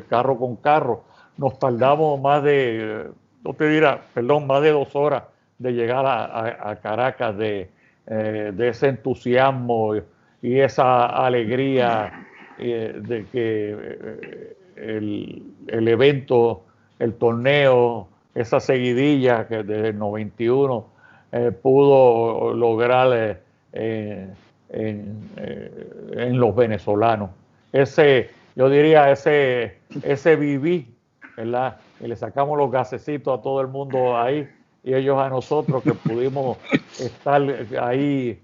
carro con carro. Nos tardamos más de 2 horas de llegar a Caracas, de ese entusiasmo y esa alegría de que el evento, el torneo, esa seguidilla que desde el 91 pudo lograr en los venezolanos. Yo diría ese viví, ¿verdad? Y le sacamos los gasecitos a todo el mundo ahí y ellos a nosotros que pudimos estar ahí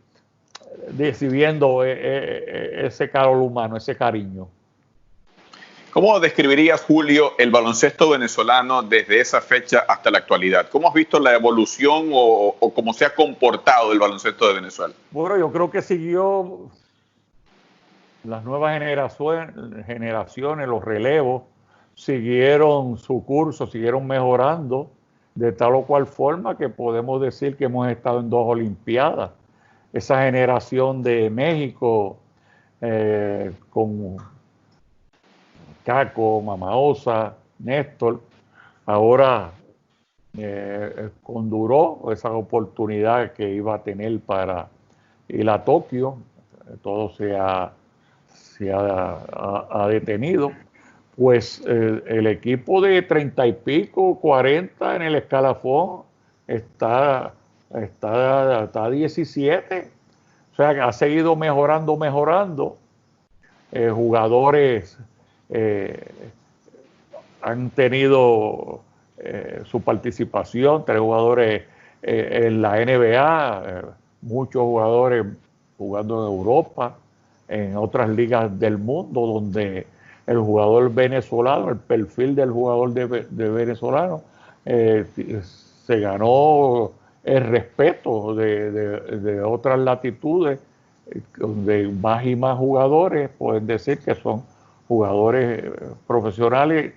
recibiendo ese calor humano, ese cariño. ¿Cómo describirías, Julio, el baloncesto venezolano desde esa fecha hasta la actualidad? ¿Cómo has visto la evolución o cómo se ha comportado el baloncesto de Venezuela? Bueno, yo creo que siguió las nuevas generaciones, los relevos, siguieron su curso, siguieron mejorando de tal o cual forma que podemos decir que hemos estado en 2 Olimpiadas. Esa generación de México con Caco, Mama Osa, Néstor, ahora conduró esa oportunidad que iba a tener para ir a Tokio. Todo se ha detenido. Pues el equipo de 30 y pico, 40 en el escalafón está a 17. O sea, que ha seguido mejorando. Jugadores han tenido su participación, 3 jugadores en la NBA, muchos jugadores jugando en Europa, en otras ligas del mundo, donde el jugador venezolano, el perfil del jugador de venezolano, se ganó el respeto de otras latitudes, donde más y más jugadores pueden decir que son jugadores profesionales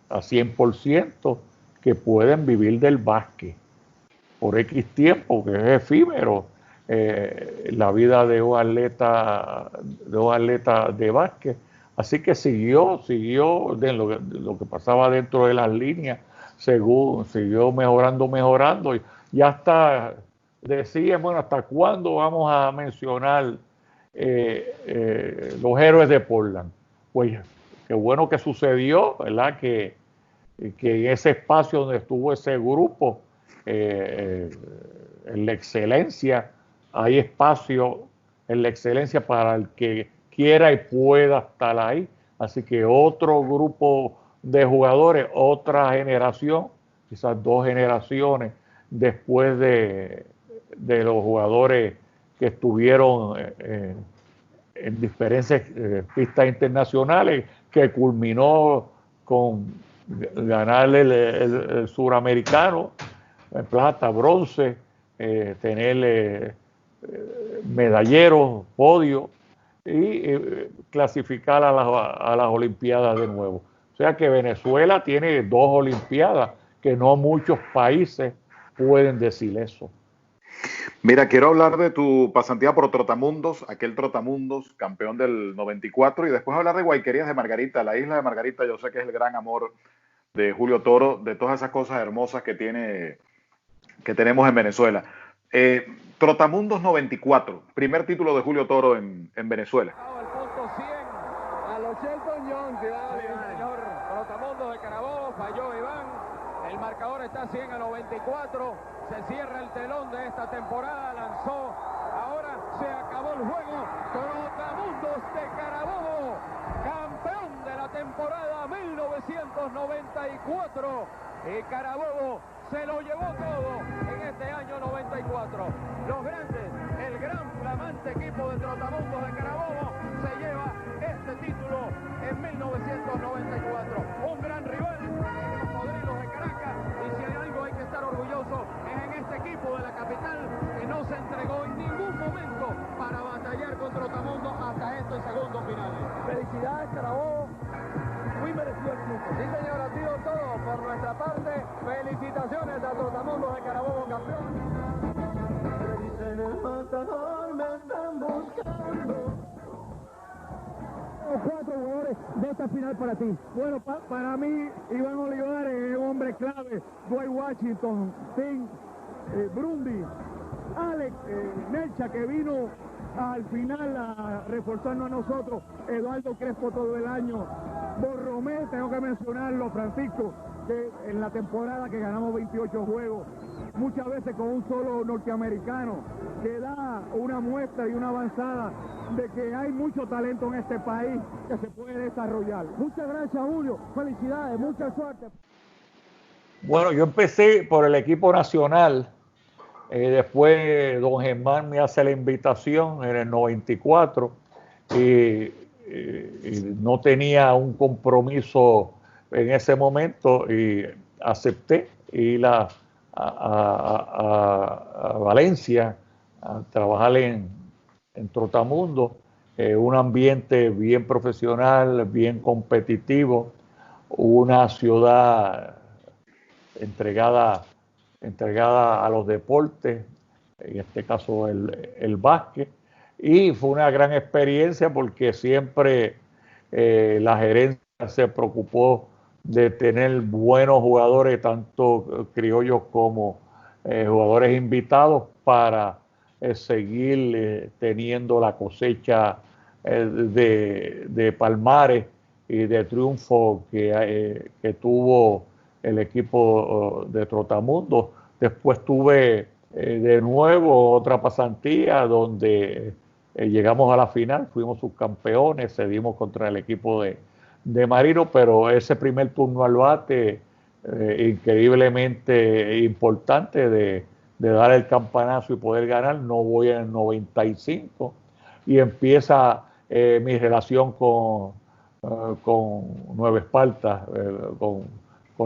a 100% que pueden vivir del básquet por X tiempo, que es efímero. La vida de un atleta de básquet. Así que siguió de lo que pasaba dentro de las líneas, siguió mejorando. Y hasta decían, bueno, ¿hasta cuándo vamos a mencionar los héroes de Portland? Pues qué bueno que sucedió, ¿verdad? Que en ese espacio donde estuvo ese grupo, en la excelencia, hay espacio en la excelencia para el que quiera y pueda estar ahí. Así que otro grupo de jugadores, otra generación, quizás 2 generaciones después de los jugadores que estuvieron en diferentes pistas internacionales, que culminó con ganar el suramericano, plata, bronce, tener medalleros, podio y clasificar a las Olimpiadas de nuevo. O sea que Venezuela tiene 2 Olimpiadas, que no muchos países pueden decir eso. Mira, quiero hablar de tu pasantía por Trotamundos, aquel Trotamundos, campeón del 94, y después hablar de Guayquerías de Margarita, la isla de Margarita. Yo sé que es el gran amor de Julio Toro, de todas esas cosas hermosas que tenemos en Venezuela. Trotamundos 94, primer título de Julio Toro en Venezuela. El punto 100 a los Shelton Young, señor. Trotamundos de Carabobo, falló Iván. El marcador está 100 a 94. Se cierra el telón de esta temporada. Lanzó. Ahora se acabó el juego. Trotamundos de Carabobo, campeón de la temporada 1994. Y Carabobo se lo llevó todo en este año 94. Los grandes, el gran flamante equipo de Trotamundos de Carabobo se lleva este título en 1994. Un gran rival, los Cocodrilos de Caracas, y si hay algo hay que estar orgulloso es en este equipo de la capital que no se entregó en ningún momento para batallar con Trotamundos hasta estos segundos finales. Felicidades, Carabobo. Muy merecido el triunfo. Sí, señor, ha sido todo por nuestra parte. Felicitaciones a Trotamundos de Carabobo, campeón. En el matador me están buscando. o 4 jugadores de esta final para ti. Bueno, para mí, Iván Olivares es un hombre clave, Dwight Washington, Tim, Brundy, Alex, Nelcha, que vino al final a reforzarnos a nosotros, Eduardo Crespo todo el año, Borromé, tengo que mencionarlo, Francisco, que en la temporada que ganamos 28 juegos, muchas veces con un solo norteamericano, que da una muestra y una avanzada de que hay mucho talento en este país que se puede desarrollar. Muchas gracias, Julio, felicidades, mucha suerte. Bueno, yo empecé por el equipo nacional. Después don Germán me hace la invitación en el 94 y no tenía un compromiso en ese momento y acepté ir a Valencia a trabajar en Trotamundo, un ambiente bien profesional, bien competitivo, una ciudad entregada a los deportes, en este caso el básquet, y fue una gran experiencia porque siempre la gerencia se preocupó de tener buenos jugadores, tanto criollos como jugadores invitados, para seguir teniendo la cosecha de palmares y de triunfo que tuvo el equipo de Trotamundo. Después tuve de nuevo otra pasantía donde llegamos a la final, fuimos subcampeones, cedimos contra el equipo de Marino, pero ese primer turno al bate increíblemente importante de dar el campanazo y poder ganar. No voy en el 95 y empieza mi relación con Nueva Esparta, con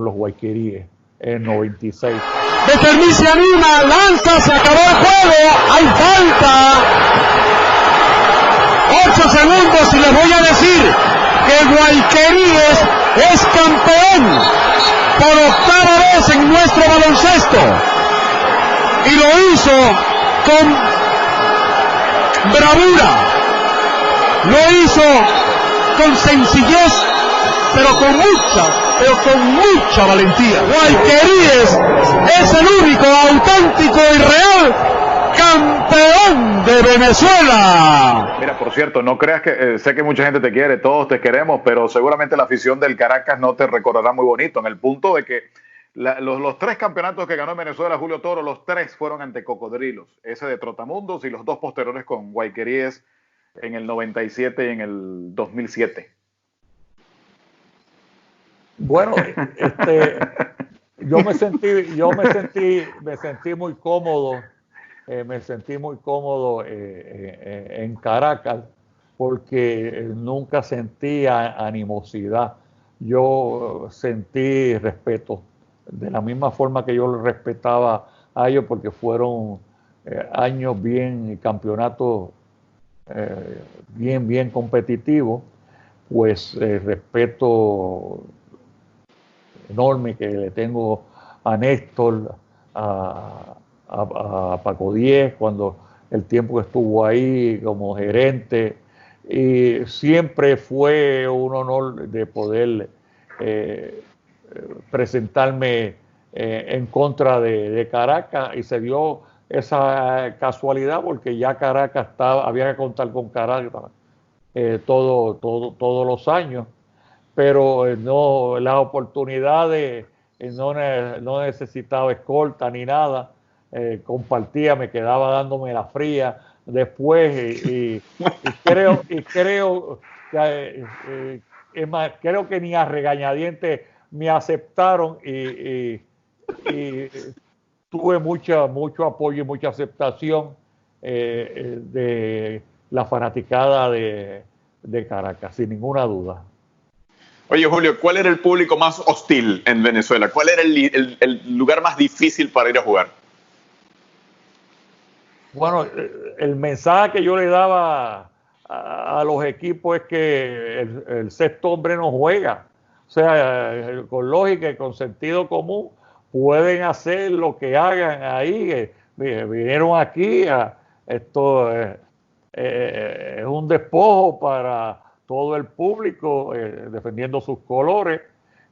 los Guayqueríes en 96. De Fermín se anima, lanza, se acabó el juego, hay falta. 8 segundos y les voy a decir que Guayqueríes es campeón por 8ª vez en nuestro baloncesto. Y lo hizo con bravura, lo hizo con sencillez, pero con mucha valentía. Guayqueríes es el único, auténtico y real campeón de Venezuela. Mira, por cierto, no creas que, sé que mucha gente te quiere, todos te queremos, pero seguramente la afición del Caracas no te recordará muy bonito, en el punto de que los 3 campeonatos que ganó en Venezuela Julio Toro, los 3 fueron ante Cocodrilos, ese de Trotamundos y los 2 posteriores con Guayqueríes en el 97 y en el 2007. Bueno, yo me sentí muy cómodo, en Caracas, porque nunca sentí animosidad. Yo sentí respeto, de la misma forma que yo lo respetaba a ellos, porque fueron años campeonatos bien competitivos. Pues respeto enorme que le tengo a Néstor, a Paco Díez, cuando el tiempo que estuvo ahí como gerente, y siempre fue un honor de poder presentarme en contra de Caracas, y se dio esa casualidad porque ya Caracas había que contar con Caracas todos los años, pero no, las oportunidades no necesitaba escolta ni nada, compartía, me quedaba dándome la fría después y creo que es más, creo que ni a regañadientes me aceptaron y tuve mucho apoyo y mucha aceptación de la fanaticada de Caracas, sin ninguna duda. Oye, Julio, ¿cuál era el público más hostil en Venezuela? ¿Cuál era el lugar más difícil para ir a jugar? Bueno, el mensaje que yo le daba a los equipos es que el sexto hombre no juega. O sea, con lógica y con sentido común pueden hacer lo que hagan ahí. Vinieron aquí, esto es un despojo para todo el público defendiendo sus colores.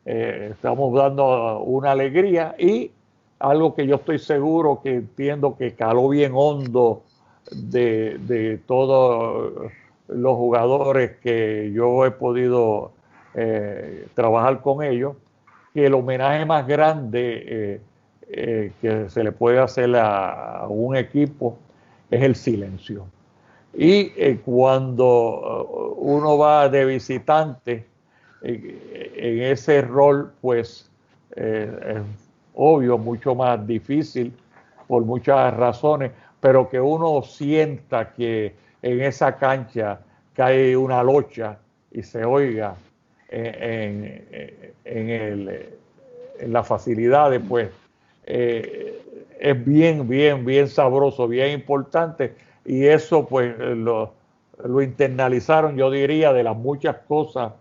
Estamos dando una alegría y algo que yo estoy seguro que entiendo que caló bien hondo de todos los jugadores que yo he podido trabajar con ellos, que el homenaje más grande que se le puede hacer a un equipo es el silencio. Y cuando uno va de visitante en ese rol, pues es obvio, mucho más difícil por muchas razones, pero que uno sienta que en esa cancha cae una locha y se oiga en las facilidades, pues es bien sabroso, bien importante, y eso pues lo internalizaron, yo diría, de las muchas cosas,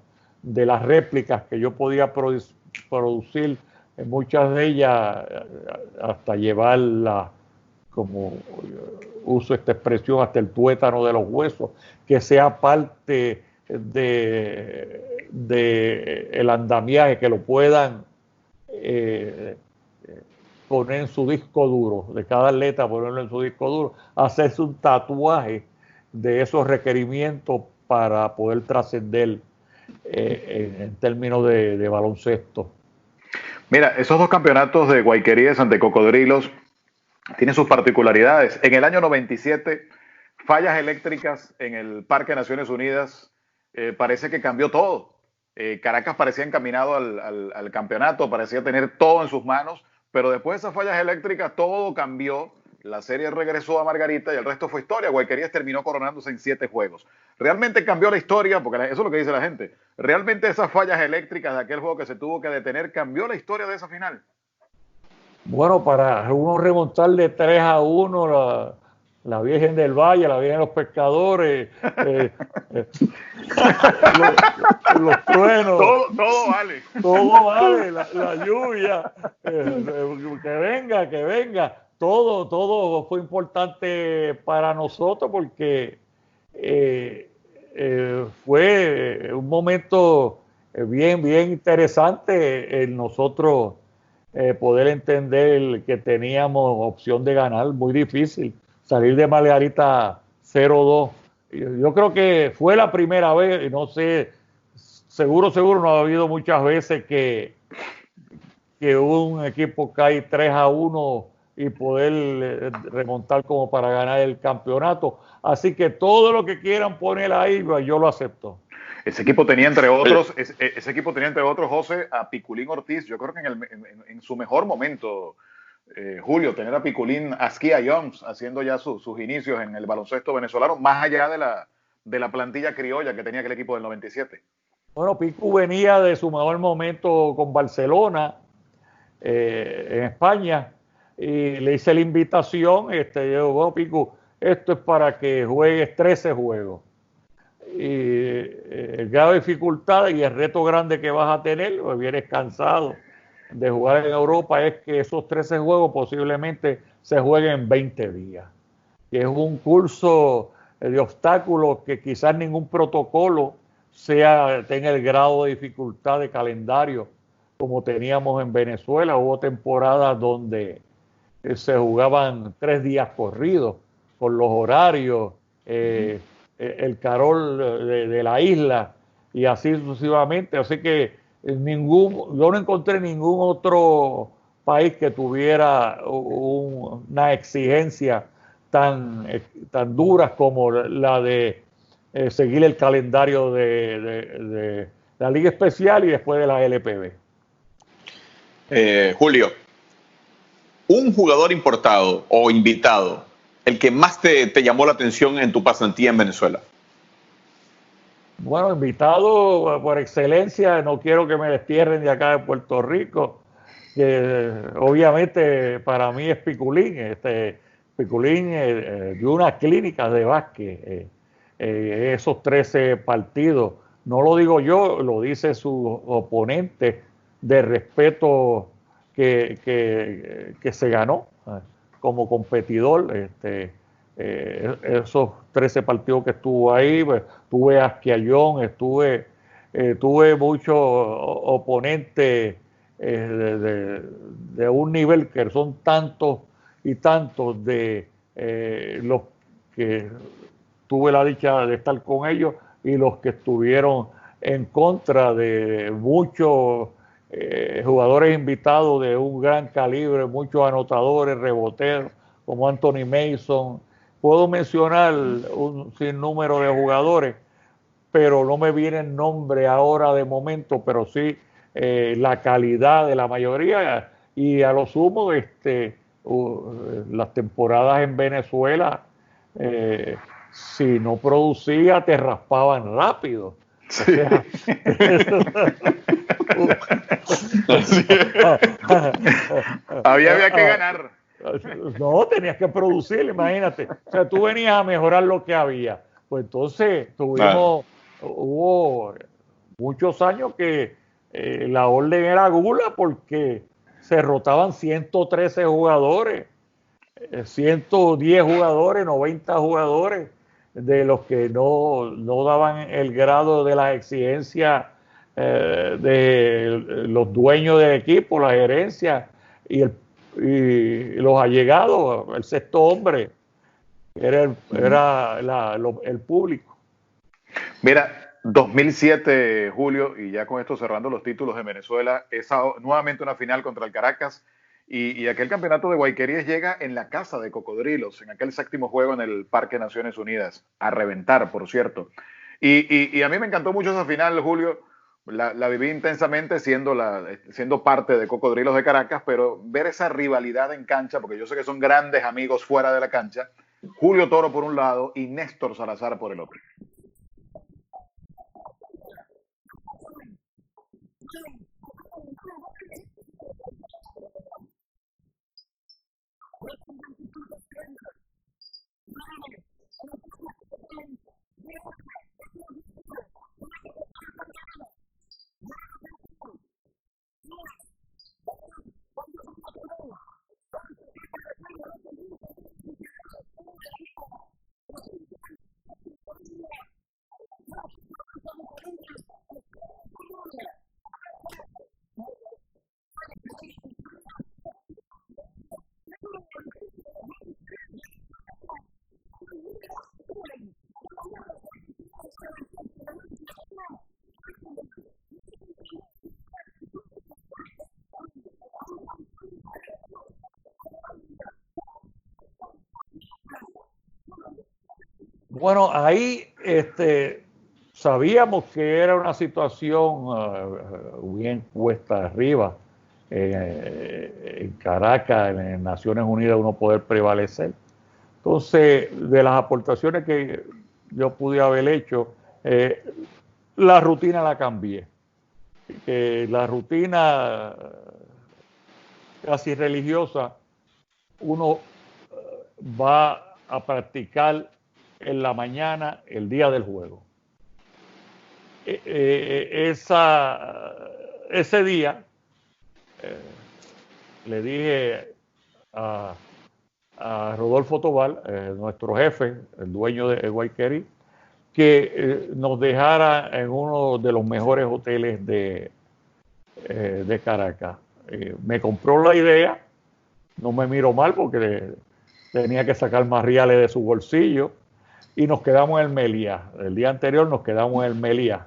de las réplicas que yo podía producir, muchas de ellas hasta llevarla, como uso esta expresión, hasta el tuétano de los huesos, que sea parte de el andamiaje, que lo puedan poner en su disco duro, de cada atleta ponerlo en su disco duro, hacerse un tatuaje de esos requerimientos para poder trascender en términos de baloncesto. Mira, esos dos campeonatos de Guayqueríes ante Cocodrilos tienen sus particularidades. En el año 97, fallas eléctricas en el Parque Naciones Unidas, parece que cambió todo. Caracas parecía encaminado al campeonato, parecía tener todo en sus manos, pero después de esas fallas eléctricas todo cambió. La serie regresó a Margarita y el resto fue historia. Guayquerías terminó coronándose en 7 juegos. Realmente cambió la historia, porque eso es lo que dice la gente. Realmente esas fallas eléctricas de aquel juego que se tuvo que detener, ¿cambió la historia de esa final? Bueno, para uno remontar de 3-1, la Virgen del Valle, la Virgen de los Pescadores, los truenos. Todo vale. Todo vale, la lluvia, que venga. Todo fue importante para nosotros porque fue un momento bien interesante en nosotros poder entender que teníamos opción de ganar, muy difícil, salir de Margarita 0-2. Yo creo que fue la primera vez, y no sé, seguro no ha habido muchas veces que un equipo cae 3-1 y poder remontar como para ganar el campeonato. Así que todo lo que quieran poner ahí, yo lo acepto. Ese equipo tenía entre otros, José, a Piculín Ortiz. Yo creo que en su mejor momento, Julio, tener a Piculín, a Askia Jones haciendo ya sus inicios en el baloncesto venezolano, más allá de la plantilla criolla que tenía aquel equipo del 97. Bueno, Picu venía de su mejor momento con Barcelona, en España, y le hice la invitación. Yo digo, bueno, Picu, esto es para que juegues 13 juegos. Y el grado de dificultad y el reto grande que vas a tener, pues vienes cansado de jugar en Europa, es que esos 13 juegos posiblemente se jueguen en 20 días. Que es un curso de obstáculos que quizás ningún protocolo tenga el grado de dificultad de calendario como teníamos en Venezuela. Hubo temporadas donde se jugaban 3 días corridos por los horarios, el calor de la isla y así sucesivamente. Así que yo no encontré ningún otro país que tuviera una exigencia tan duras como la de seguir el calendario de la Liga Especial y después de la LPB. Julio, un jugador importado o invitado, el que más te llamó la atención en tu pasantía en Venezuela. Bueno, invitado por excelencia, no quiero que me destierren de acá de Puerto Rico, que obviamente para mí es Piculín. Piculín dio unas clínicas de básquet, esos 13 partidos. No lo digo yo, lo dice su oponente, de respeto que se ganó como competidor. esos 13 partidos que estuvo ahí, pues, tuve a Asquiayón, tuve muchos oponentes de un nivel que son tantos y tantos de los que tuve la dicha de estar con ellos y los que estuvieron en contra de muchos jugadores invitados de un gran calibre, muchos anotadores, reboteros, como Anthony Mason. Puedo mencionar un sinnúmero de jugadores, pero no me viene el nombre ahora de momento, pero sí la calidad de la mayoría y a lo sumo las temporadas en Venezuela, si no producía te raspaban rápido. Sí. O sea, había que ganar. No, tenías que producir, imagínate. O sea, tú venías a mejorar lo que había. Pues entonces hubo muchos años que la orden era gula porque se rotaban 113 jugadores, 110 jugadores, 90 jugadores, de los que no daban el grado de las exigencias de los dueños del equipo, la gerencia y los allegados, el sexto hombre, era el público. Mira, 2007, Julio, y ya con esto cerrando los títulos en Venezuela, nuevamente una final contra el Caracas, y aquel campeonato de Guayqueríes llega en la casa de Cocodrilos, en aquel séptimo juego en el Parque Naciones Unidas, a reventar, por cierto. Y a mí me encantó mucho esa final, Julio. La viví intensamente siendo parte de Cocodrilos de Caracas, pero ver esa rivalidad en cancha, porque yo sé que son grandes amigos fuera de la cancha, Julio Toro por un lado y Néstor Salazar por el otro. Bueno, ahí sabíamos que era una situación bien cuesta arriba en Caracas, en Naciones Unidas, uno poder prevalecer. Entonces, de las aportaciones que yo pude haber hecho, la rutina la cambié. La rutina casi religiosa, uno va a practicar en la mañana el día del juego. Ese día le dije a Rodolfo Tobal, nuestro jefe, el dueño de Guayquerí, que nos dejara en uno de los mejores hoteles de Caracas. Me compró la idea, no me miró mal porque tenía que sacar más reales de su bolsillo, y nos quedamos en el Meliá. El día anterior nos quedamos en el Meliá.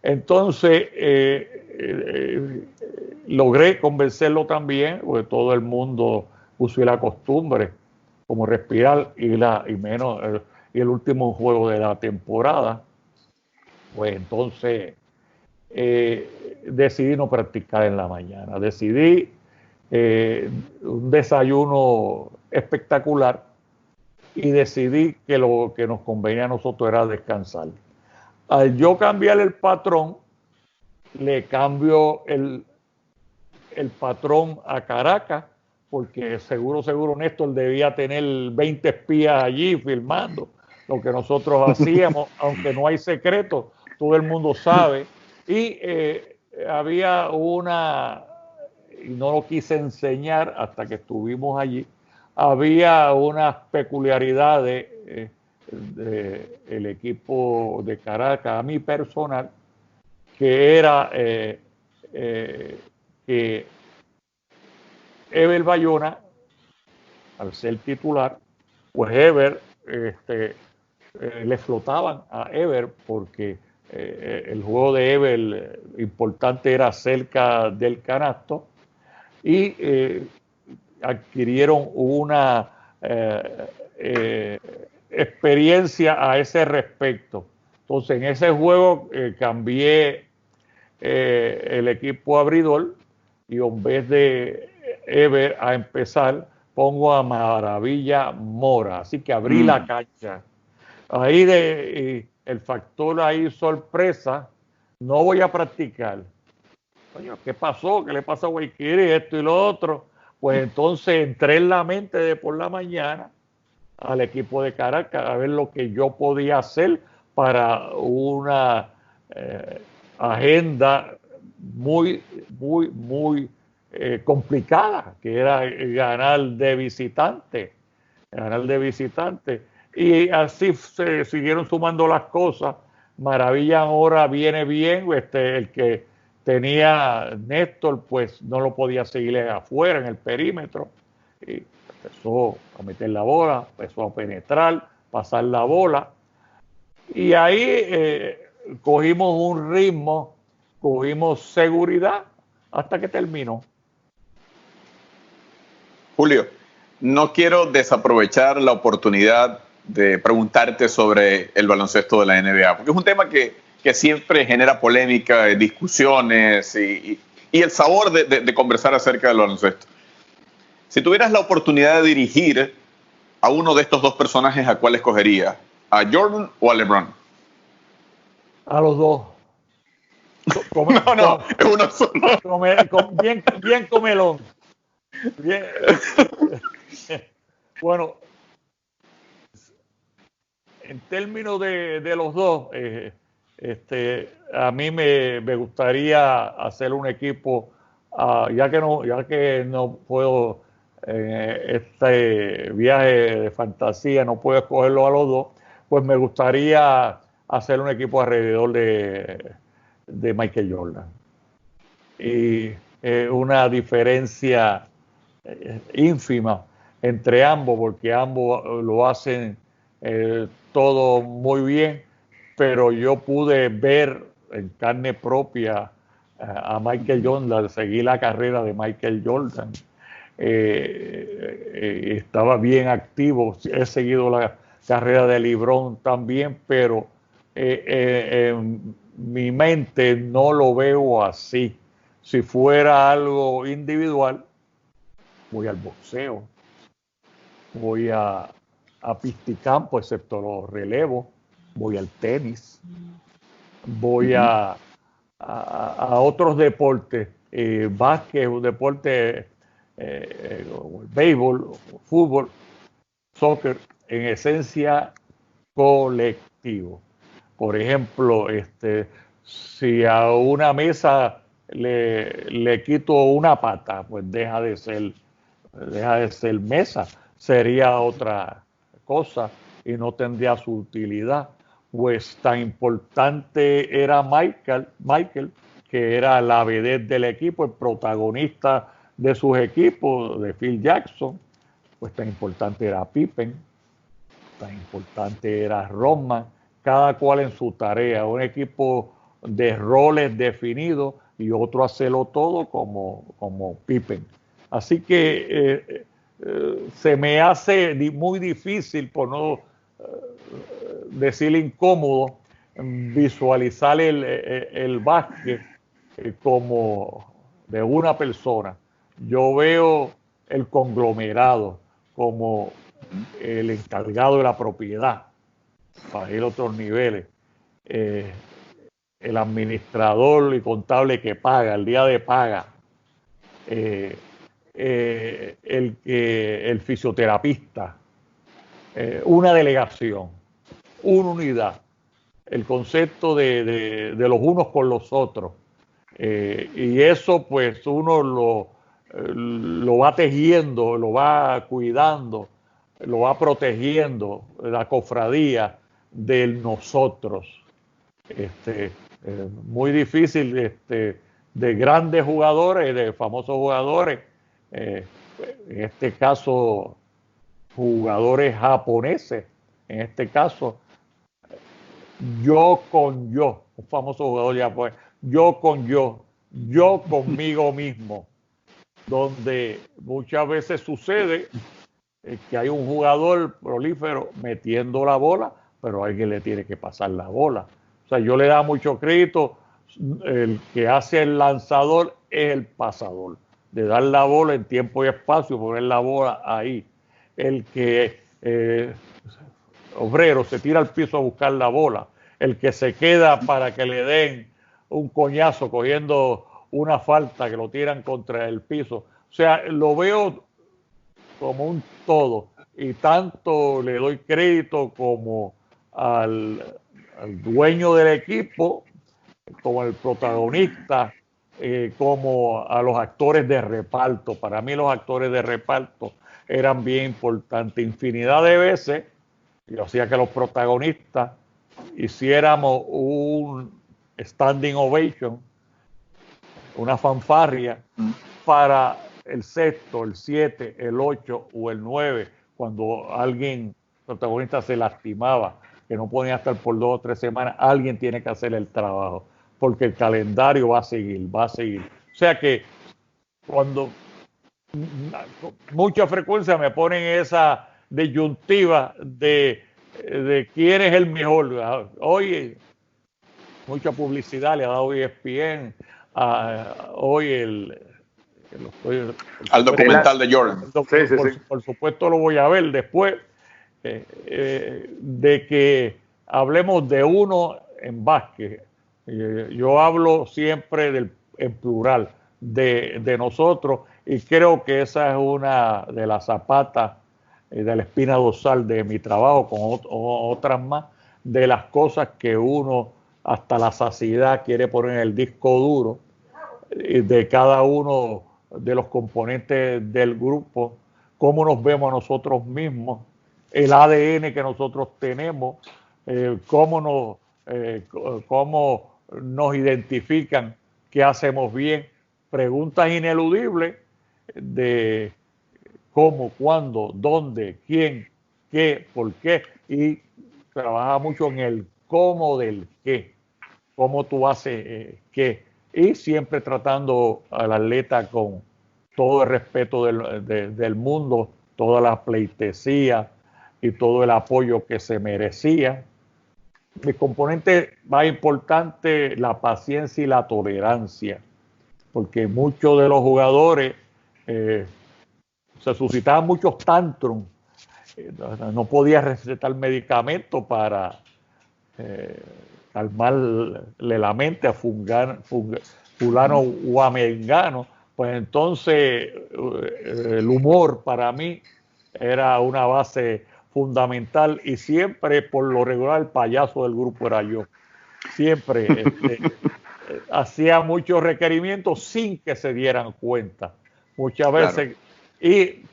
Entonces, logré convencerlo también, porque todo el mundo puso la costumbre, como respirar y el último juego de la temporada. Pues entonces decidí no practicar en la mañana. Decidí un desayuno espectacular y decidí que lo que nos convenía a nosotros era descansar. Al yo cambiar el patrón, le cambio el patrón a Caracas, porque seguro Néstor debía tener 20 espías allí filmando lo que nosotros hacíamos, aunque no hay secreto, todo el mundo sabe. Y había y no lo quise enseñar hasta que estuvimos allí, había unas peculiaridades del equipo de Caracas, a mi personal, que era que Ever Bayona, al ser titular, pues Ever, le flotaban a Ever porque el juego de Ever importante era cerca del canasto y adquirieron una experiencia a ese respecto. Entonces, en ese juego cambié el equipo abridor y en vez de Ever a empezar, pongo a Maravilla Mora. Así que abrí la cancha. Ahí el factor ahí sorpresa, no voy a practicar. Oye, ¿qué pasó? ¿Qué le pasa a Guayquiri? Esto y lo otro. Pues entonces entré en la mente de por la mañana al equipo de Caracas a ver lo que yo podía hacer para una agenda muy complicada, que era ganar de visitante. Y así se siguieron sumando las cosas. Maravilla ahora viene bien, el que tenía Néstor, pues no lo podía seguir afuera en el perímetro. Y empezó a meter la bola, empezó a penetrar, pasar la bola. Y ahí cogimos un ritmo, cogimos seguridad hasta que terminó. Julio, no quiero desaprovechar la oportunidad de preguntarte sobre el baloncesto de la NBA, porque es un tema que siempre genera polémica, discusiones y el sabor de conversar acerca del baloncesto. Si tuvieras la oportunidad de dirigir a uno de estos dos personajes, ¿a cuál escogerías? ¿A Jordan o a LeBron? A los dos. No, es uno solo. Bien comelón. Bien. Bueno, en términos de los dos, a mí me gustaría hacer un equipo, ya que no puedo, este viaje de fantasía, no puedo escogerlo a los dos, pues me gustaría hacer un equipo alrededor de Michael Jordan. Y una diferencia ínfima entre ambos, porque ambos lo hacen todo muy bien, pero yo pude ver en carne propia a Michael Jordan, seguí la carrera de Michael Jordan. Estaba bien activo, he seguido la carrera de LeBron también, pero en mi mente no lo veo así. Si fuera algo individual, voy al boxeo, voy a pisticampo, excepto los relevos, voy al tenis, voy a otros deportes, básquet, un deporte, béisbol, fútbol, soccer, en esencia colectivo. Por ejemplo, si a una mesa le quito una pata, pues deja de ser mesa, sería otra cosa y no tendría su utilidad. Pues tan importante era Michael, que era la vedette del equipo, el protagonista de sus equipos, de Phil Jackson, pues tan importante era Pippen, tan importante era Rodman, cada cual en su tarea, un equipo de roles definidos y otro hacerlo todo como Pippen. Así que se me hace muy difícil, por no decir incómodo, visualizar el básquet como de una persona. Yo veo el conglomerado como el encargado de la propiedad, para ir a otros niveles. El administrador y contable que paga, el día de paga, el fisioterapista, una delegación, una unidad, el concepto de los unos con los otros. Y eso pues uno lo va tejiendo, lo va cuidando, lo va protegiendo la cofradía de nosotros. Muy difícil de grandes jugadores, de famosos jugadores, en este caso jugadores japoneses, en este caso yo con yo, un famoso jugador japonés, yo con yo conmigo mismo, donde muchas veces sucede que hay un jugador prolífero metiendo la bola, pero alguien le tiene que pasar la bola. O sea, yo le da mucho crédito, el que hace el lanzador es el pasador, de dar la bola en tiempo y espacio, poner la bola ahí. El que obrero se tira al piso a buscar la bola, el que se queda para que le den un coñazo cogiendo una falta que lo tiran contra el piso. O sea, lo veo como un todo, y tanto le doy crédito como al dueño del equipo, como al protagonista, como a los actores de reparto. Para mí los actores de reparto eran bien importantes. Infinidad de veces yo hacía que los protagonistas hiciéramos un standing ovation, una fanfarria para el sexto, el 7, el 8 o el 9, cuando alguien protagonista se lastimaba, que no podía estar por 2 o 3 semanas, alguien tiene que hacer el trabajo, porque el calendario va a seguir, va a seguir. O sea que cuando mucha frecuencia me ponen esa disyuntiva de quién es el mejor. Oye, mucha publicidad le ha dado ESPN, hoy al documental de Jordan. Por supuesto lo voy a ver después, de que hablemos de uno en básquet. Yo hablo siempre en plural de nosotros, y creo que esa es una de las zapatas de la espina dorsal de mi trabajo, con otras más, de las cosas que uno hasta la saciedad quiere poner en el disco duro de cada uno de los componentes del grupo, cómo nos vemos a nosotros mismos, el ADN que nosotros tenemos, cómo nos identifican, qué hacemos bien, preguntas ineludibles de cómo, cuándo, dónde, quién, qué, por qué, y trabaja mucho en el cómo del qué, cómo tú haces qué, y siempre tratando al atleta con todo el respeto del mundo, toda la pleitesía y todo el apoyo que se merecía. El componente más importante, la paciencia y la tolerancia, porque muchos de los jugadores se suscitaban muchos tantrums, no podía recetar medicamentos para calmarle la mente a fulano o a mengano. Pues entonces el humor para mí era una base fundamental, y siempre, por lo regular, el payaso del grupo era yo. Siempre hacía muchos requerimientos sin que se dieran cuenta. Muchas veces, claro. Y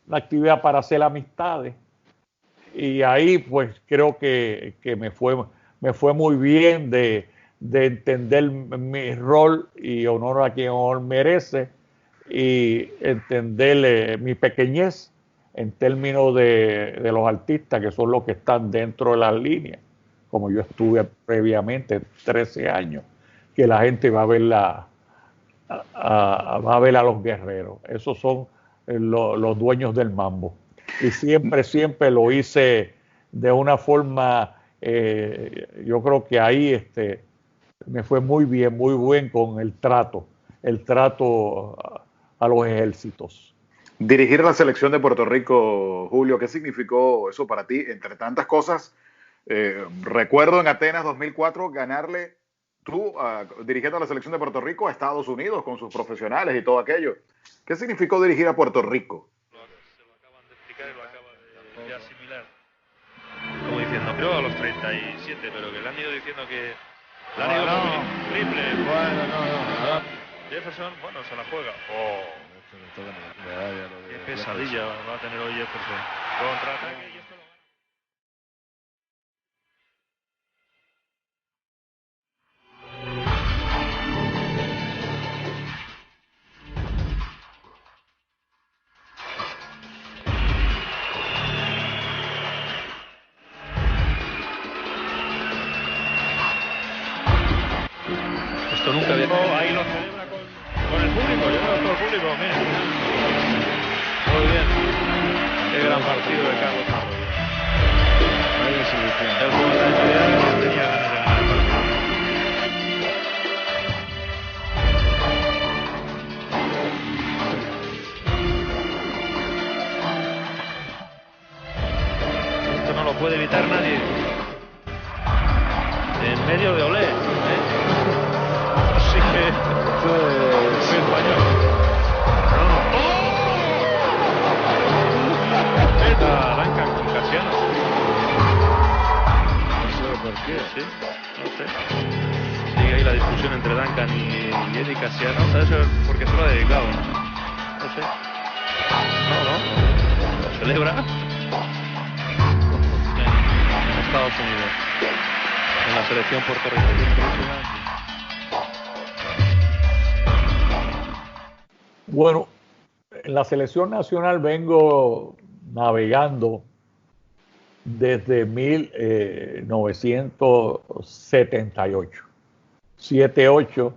la actividad para hacer amistades. Y ahí pues creo que me fue muy bien de entender mi rol y honor a quien honor merece, y entender mi pequeñez en términos de los artistas, que son los que están dentro de las líneas, como yo estuve previamente 13 años, que la gente va a ver va a ver a los guerreros. Esos son los dueños del mambo. Y siempre lo hice de una forma, yo creo que ahí me fue muy bien, muy buen con el trato a los ejércitos. Dirigir la selección de Puerto Rico, Julio, ¿qué significó eso para ti? Entre tantas cosas, recuerdo en Atenas 2004 ganarle tú, dirigiendo a la selección de Puerto Rico, a Estados Unidos con sus profesionales y todo aquello. ¿Qué significó dirigir a Puerto Rico? Se lo acaban de explicar y lo acaban de asimilar. Como diciendo, creo a los 37, pero que le han ido diciendo que... Le han ido triple. Bueno, no. Jefferson, bueno, se la juega. Oh, qué pesadilla va a tener hoy Jefferson. Contraataque y esto lo gana. Esto nunca había... ahí lo celebra con el público, yo veo todo el público, mira. Muy bien. Qué gran partido de Carlos Arroyo. El jugador ya tenía ganas de ganar el partido. Esto no lo puede evitar nadie. En medio de Olé. Así que soy español. Arrancan con Casiano. No sé por qué. Sí, no sé. Sigue ahí la discusión entre Duncan y Eddie Casiano. ¿Sabes por qué se lo ha dedicado? No sé. No. Lo celebra en Estados Unidos. En la selección puertorriqueña. Bueno, en la selección nacional vengo navegando desde 1978. 78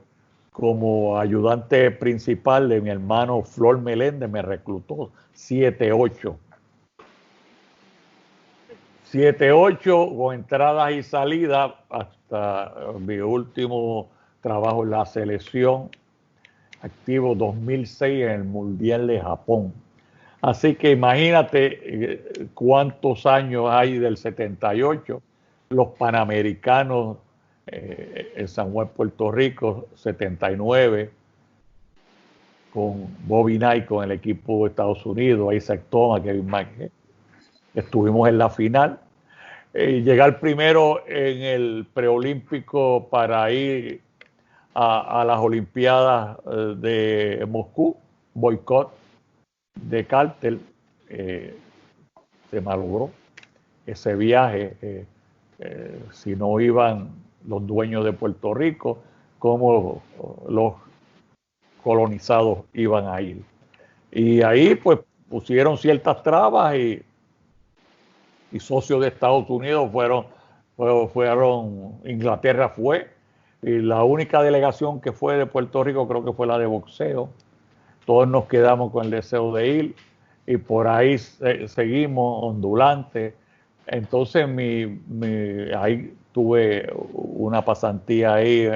como ayudante principal de mi hermano Flor Meléndez, me reclutó 78. 78 con entradas y salidas hasta mi último trabajo en la selección, activo 2006 en el Mundial de Japón. Así que imagínate cuántos años hay del 78, los Panamericanos en San Juan, Puerto Rico, 79, con Bobby Knight, con el equipo de Estados Unidos, Isaac Thomas, Kevin McHale. Estuvimos en la final. Llegar primero en el preolímpico para ir a las Olimpiadas de Moscú, boicot de Carter, se malogró ese viaje. Si no iban los dueños de Puerto Rico, como los colonizados iban a ir. Y ahí pues pusieron ciertas trabas y socios de Estados Unidos fueron Inglaterra fue, y la única delegación que fue de Puerto Rico creo que fue la de boxeo. Todos nos quedamos con el deseo de ir y por ahí seguimos ondulantes. Entonces ahí tuve una pasantía ahí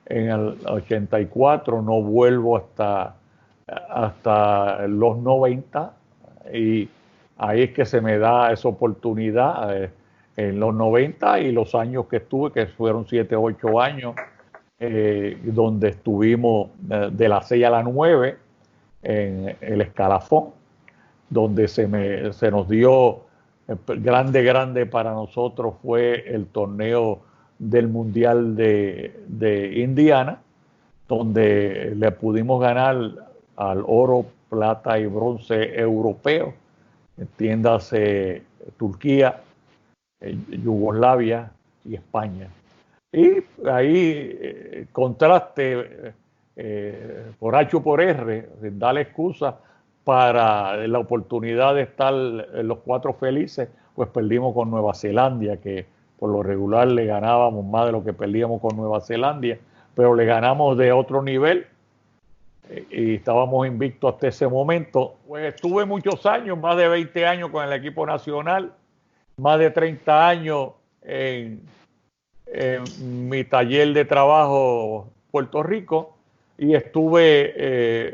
en el 84, no vuelvo hasta los 90 y ahí es que se me da esa oportunidad en los 90 y los años que estuve, que fueron 7, 8 años, donde estuvimos de las 6 a las 9 en el escalafón, donde se nos dio grande para nosotros fue el torneo del Mundial de Indiana, donde le pudimos ganar al oro, plata y bronce europeo, entiéndase Turquía, Yugoslavia y España. Y ahí contraste por H o por R, darle excusa para la oportunidad de estar en los 4 felices, pues perdimos con Nueva Zelanda, que por lo regular le ganábamos más de lo que perdíamos con Nueva Zelanda, pero le ganamos de otro nivel y estábamos invictos hasta ese momento. Pues estuve muchos años, más de 20 años con el equipo nacional, más de 30 años en mi taller de trabajo Puerto Rico y estuve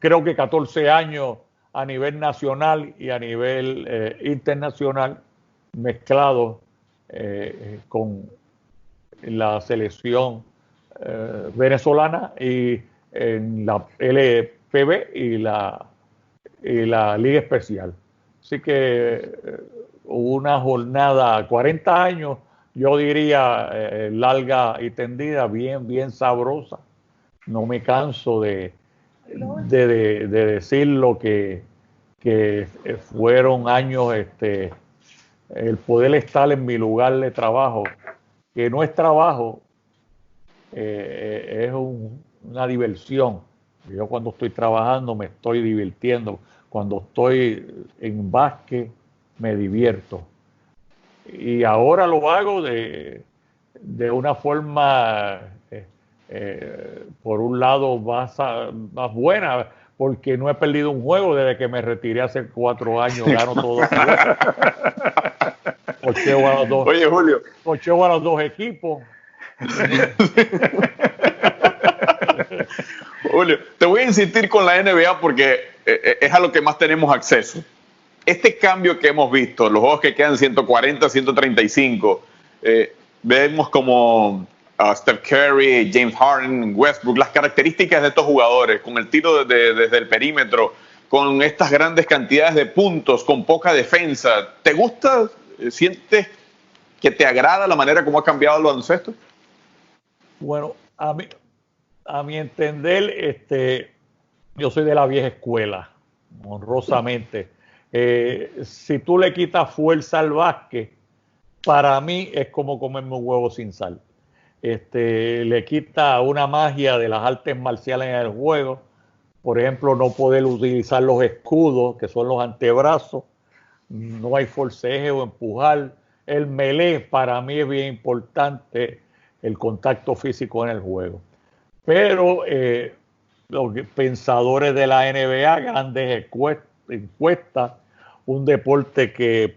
creo que 14 años a nivel nacional y a nivel internacional mezclados con la selección venezolana y en la LPB y la Liga Especial. Así que una jornada, 40 años, yo diría larga y tendida, bien sabrosa, no me canso de decir lo que fueron años, el poder estar en mi lugar de trabajo, que no es trabajo, es una diversión. Yo cuando estoy trabajando me estoy divirtiendo, cuando estoy en básquet me divierto. Y ahora lo hago de una forma, por un lado, más buena, porque no he perdido un juego desde que me retiré hace 4 años, gano todos los juegos. Cocheo a los dos. Oye, Julio. Cocheo a los 2 equipos. Julio, te voy a insistir con la NBA porque es a lo que más tenemos acceso. Este cambio que hemos visto, los juegos que quedan 140, 135, vemos como Steph Curry, James Harden, Westbrook, las características de estos jugadores, con el tiro desde el perímetro, con estas grandes cantidades de puntos, con poca defensa. ¿Te gusta? ¿Sientes que te agrada la manera como ha cambiado el baloncesto? Bueno, a mi entender, yo soy de la vieja escuela, honrosamente. Si tú le quitas fuerza al básquet, para mí es como comerme un huevo sin sal. Le quita una magia de las artes marciales en el juego. Por ejemplo, no poder utilizar los escudos, que son los antebrazos. No hay forcejeo, empujar. El melee para mí es bien importante, el contacto físico en el juego. Pero los pensadores de la NBA, grandes encuestas, un deporte que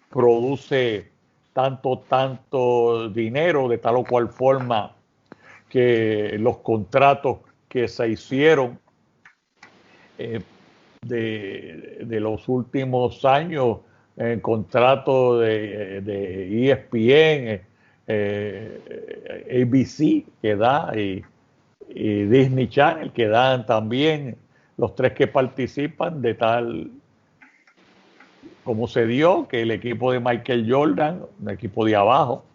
produce tanto dinero de tal o cual forma que los contratos que se hicieron de los últimos años, en contrato de ESPN, ABC que da y Disney Channel que dan también, los 3 que participan, de tal como se dio que el equipo de Michael Jordan, un equipo de abajo,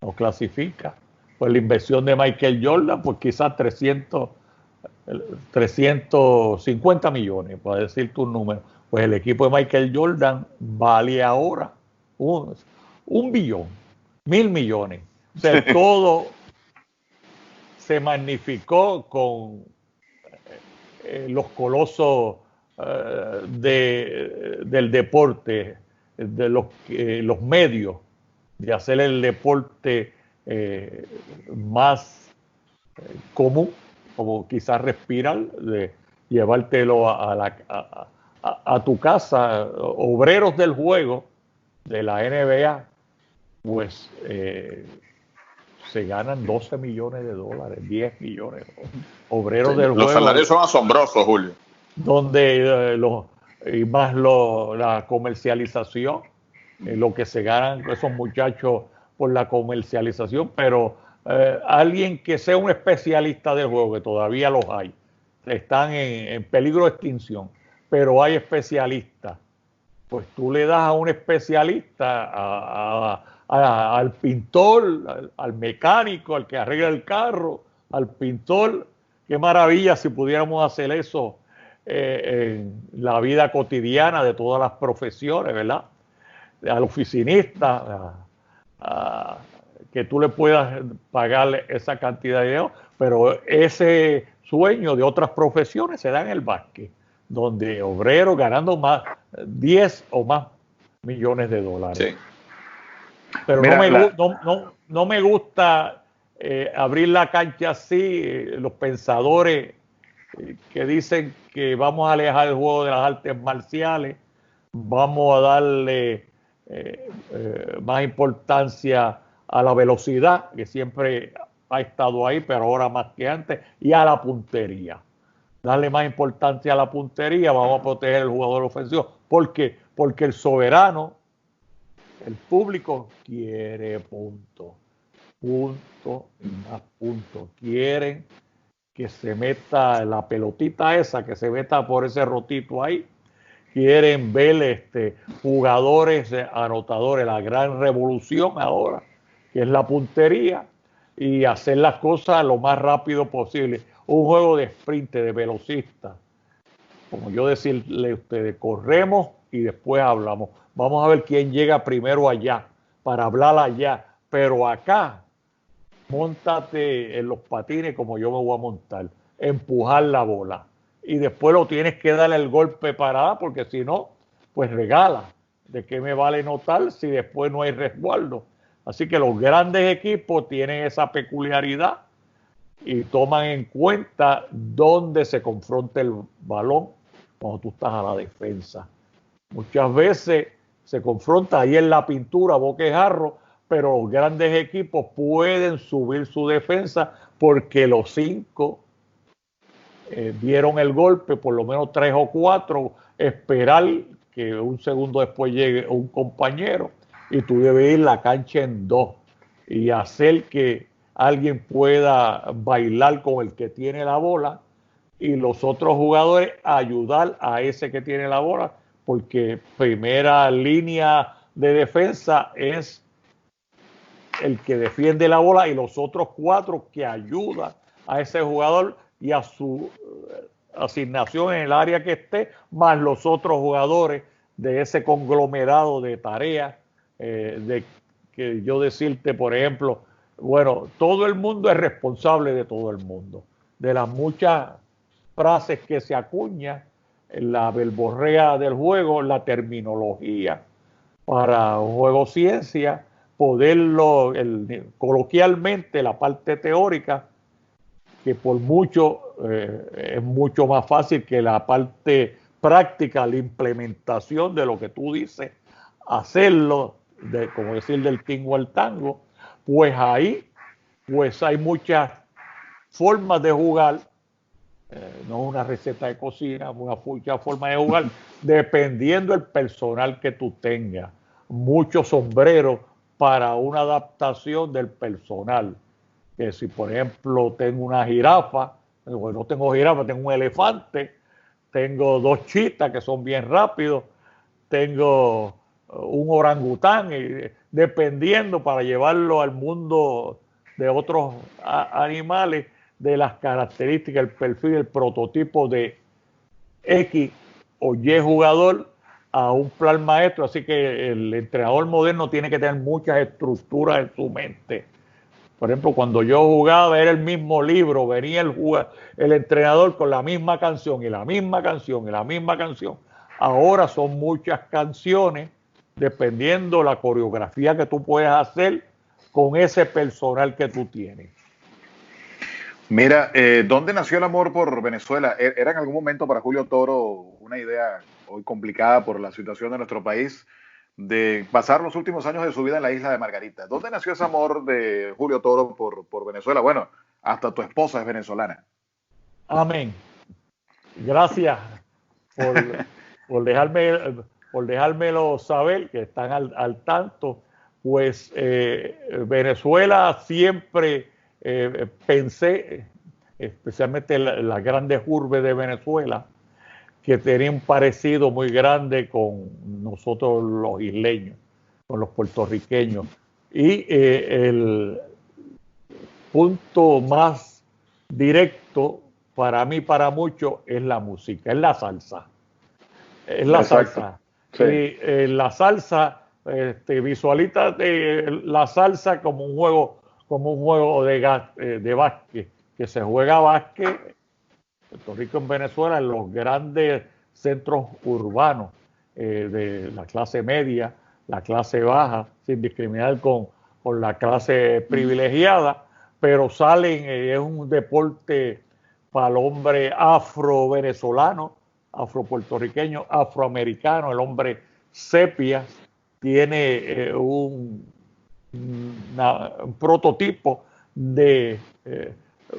no clasifica. Pues la inversión de Michael Jordan, pues quizás 350 millones, para decir tu número. Pues el equipo de Michael Jordan vale ahora $1 billón, 1.000 millones. O sea, todo se magnificó con los colosos del deporte, de los medios, de hacer el deporte más común, como quizás respirar, de llevártelo a tu casa. Obreros del juego de la NBA, pues se ganan $12 millones, $10 millones. Obreros del juego. Los salarios son asombrosos, Julio. Donde la comercialización, lo que se ganan esos muchachos por la comercialización, pero alguien que sea un especialista del juego, que todavía los hay, están en peligro de extinción, pero hay especialistas. Pues tú le das a un especialista, al pintor, al mecánico, al que arregla el carro, al pintor. Qué maravilla si pudiéramos hacer eso en la vida cotidiana de todas las profesiones, ¿verdad? Al oficinista, que tú le puedas pagarle esa cantidad de dinero, pero ese sueño de otras profesiones se da en el básquet, donde obreros ganando más 10 o más millones de dólares. Sí. Pero mira, no me gusta abrir la cancha así, los pensadores que dicen que vamos a alejar el juego de las artes marciales, vamos a darle más importancia a la velocidad, que siempre ha estado ahí, pero ahora más que antes, y a la puntería. Darle más importancia a la puntería, vamos a proteger el jugador ofensivo. ¿Por qué? Porque el soberano, el público, quiere punto y más puntos. Quieren que se meta la pelotita esa, que se meta por ese rotito ahí. Quieren ver jugadores anotadores, la gran revolución ahora, que es la puntería, y hacer las cosas lo más rápido posible. un juego de sprint, de velocista. Como yo decirle a ustedes, corremos y después hablamos. Vamos a ver quién llega primero allá, para hablar allá. Pero acá, móntate en los patines como yo me voy a montar, empujar la bola. Y después lo tienes que darle el golpe parada, porque si no, pues regala. ¿De qué me vale notar si después no hay resguardo? Así que los grandes equipos tienen esa peculiaridad y toman en cuenta dónde se confronta el balón cuando tú estás a la defensa. Muchas veces se confronta ahí en la pintura, boquejarro, pero los grandes equipos pueden subir su defensa porque los 5 dieron el golpe, por lo menos 3 o 4, esperar que un segundo después llegue un compañero y tú debes ir la cancha en 2 y hacer que alguien pueda bailar con el que tiene la bola y los otros jugadores ayudar a ese que tiene la bola, porque primera línea de defensa es el que defiende la bola y los otros 4 que ayudan a ese jugador y a su asignación en el área que esté, más los otros jugadores de ese conglomerado de tareas, de que yo decirte, por ejemplo, bueno, todo el mundo es responsable de todo el mundo, de las muchas frases que se acuñan, la verborrea del juego, la terminología para un juego ciencia, poderlo, coloquialmente, la parte teórica, que por mucho es mucho más fácil que la parte práctica, la implementación de lo que tú dices, hacerlo, como decir, del tingo al tango, pues ahí pues hay muchas formas de jugar, no una receta de cocina, muchas formas de jugar, dependiendo del personal que tú tengas. Muchos sombreros para una adaptación del personal. Que si, por ejemplo, tengo una jirafa, bueno, no tengo jirafa, tengo un elefante, tengo 2 chitas que son bien rápidos, tengo un orangután, y dependiendo para llevarlo al mundo de otros animales, de las características, el perfil, el prototipo de X o Y jugador a un plan maestro. Así que el entrenador moderno tiene que tener muchas estructuras en su mente. Por ejemplo, cuando yo jugaba era el mismo libro, venía el entrenador con la misma canción y la misma canción y la misma canción. Ahora son muchas canciones, dependiendo la coreografía que tú puedes hacer con ese personal que tú tienes. Mira, ¿dónde nació el amor por Venezuela? ¿Era en algún momento para Julio Toro una idea hoy complicada por la situación de nuestro país de pasar los últimos años de su vida en la isla de Margarita? ¿Dónde nació ese amor de Julio Toro por Venezuela? Bueno, hasta tu esposa es venezolana. Amén. Gracias por dejármelo saber, que están al tanto. Pues Venezuela siempre pensé, especialmente las grandes urbes de Venezuela, que tenía un parecido muy grande con nosotros los isleños, con los puertorriqueños. Y el punto más directo para mí, para muchos, es la música, es la salsa. Es la salsa. Sí. Y la salsa, visualízate la salsa como un juego de básquet, que se juega básquet Puerto Rico en Venezuela, en los grandes centros urbanos de la clase media, la clase baja, sin discriminar con la clase privilegiada, pero salen, es un deporte para el hombre afro-venezolano, afro-puertorriqueño, afroamericano, el hombre sepia, tiene un prototipo de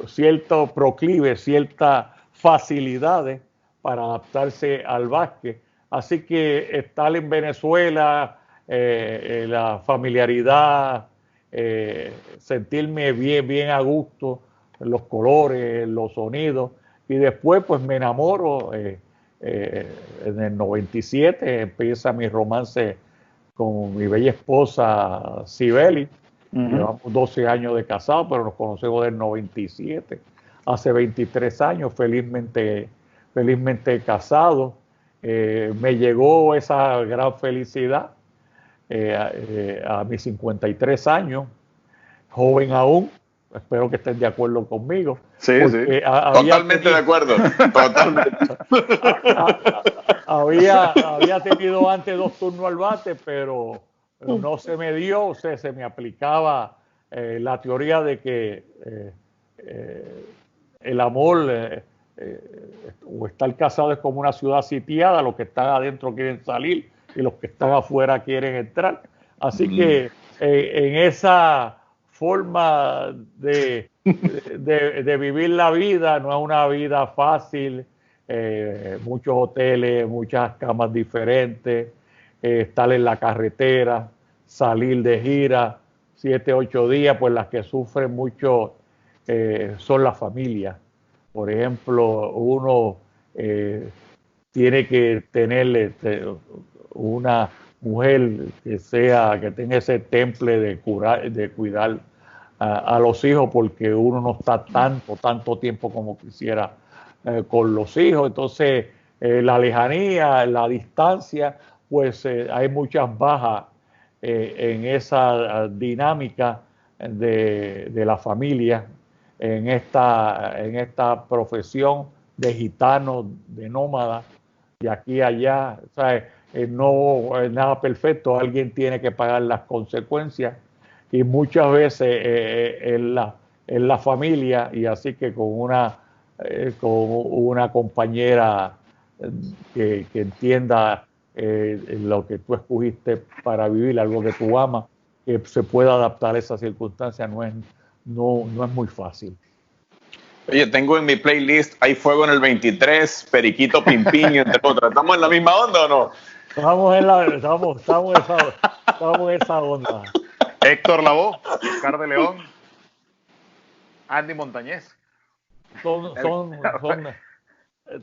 cierto proclive, ciertas facilidades para adaptarse al básquet. Así que estar en Venezuela, la familiaridad, sentirme bien a gusto, los colores, los sonidos, y después pues me enamoro. En el 97 empieza mi romance con mi bella esposa Sibeli. Llevamos 12 años de casados, pero nos conocemos del 97. hace 23 años, felizmente casado. Me llegó esa gran felicidad a mis 53 años, joven aún. Espero que estén de acuerdo conmigo. Sí, sí. Totalmente de acuerdo. Totalmente. Había tenido antes 2 turnos al bate, pero no se me dio, o sea, se me aplicaba la teoría de que el amor o estar casado es como una ciudad sitiada, los que están adentro quieren salir y los que están afuera quieren entrar. Así que en esa forma de vivir la vida, no es una vida fácil, muchos hoteles, muchas camas diferentes, estar en la carretera, salir de gira 7, 8 días, pues las que sufren mucho son las familias. Por ejemplo, uno tiene que tener una mujer que tenga ese temple de cuidar a los hijos, porque uno no está tanto tiempo como quisiera con los hijos. Entonces, la lejanía, la distancia, pues hay muchas bajas en esa dinámica de la familia, en esta profesión de gitanos, de nómadas, de aquí a allá. ¿Sabes? No es nada perfecto, alguien tiene que pagar las consecuencias, y muchas veces en la familia, y así que con una compañera que entienda lo que tú escogiste para vivir, algo que tú amas, que se pueda adaptar a esas circunstancias, no es muy fácil. Oye, tengo en mi playlist Hay Fuego en el 23, Periquito Pimpín, entre otras. ¿Estamos en la misma onda o no? Estamos en esa onda. Héctor Lavoe, Oscar de León, Andy Montañez. Son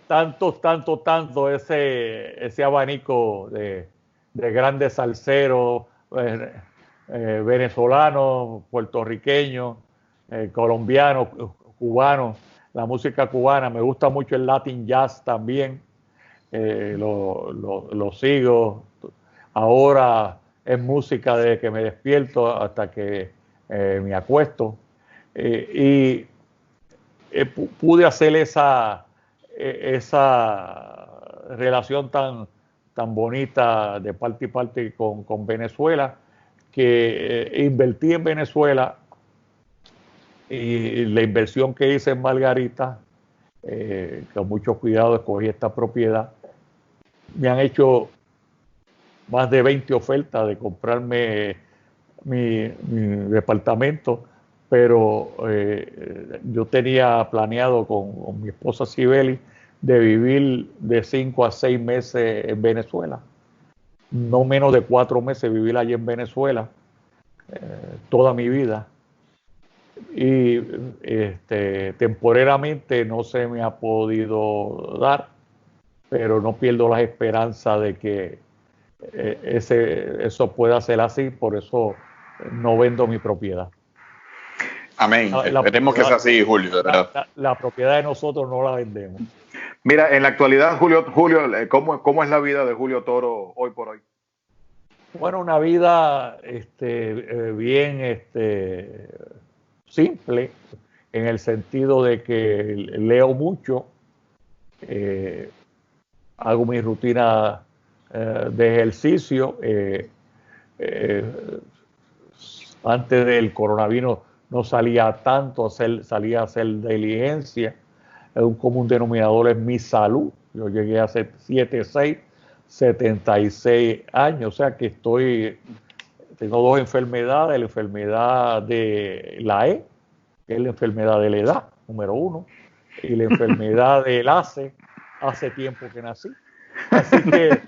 tanto ese abanico de grandes salseros, venezolanos, puertorriqueños, colombianos, cubanos. La música cubana, me gusta mucho el Latin Jazz también, lo sigo. Ahora es música desde que me despierto hasta que me acuesto, y pude hacer esa relación tan bonita de parte y parte con Venezuela, que invertí en Venezuela, y la inversión que hice en Margarita, con mucho cuidado escogí esta propiedad. Me han hecho más de 20 ofertas de comprarme mi departamento, pero yo tenía planeado con mi esposa Sibeli de vivir de 5 a 6 meses en Venezuela, no menos de 4 meses vivir allí en Venezuela, toda mi vida. Y temporalmente no se me ha podido dar, pero no pierdo las esperanzas de que eso pueda ser así. Por eso no vendo mi propiedad. Amén. Esperemos que sea así, Julio, de verdad. La propiedad de nosotros no la vendemos. Mira, en la actualidad, Julio, ¿cómo es la vida de Julio Toro hoy por hoy? Bueno, una vida bien simple, en el sentido de que leo mucho, hago mi rutina de ejercicio. Antes del coronavirus no salía tanto, salía a hacer diligencia. Un común denominador es mi salud. Yo llegué a hacer 76 años, o sea que tengo 2 enfermedades: la enfermedad de la E, que es la enfermedad de la edad, número 1, y la enfermedad del ACE, hace tiempo que nací. Así que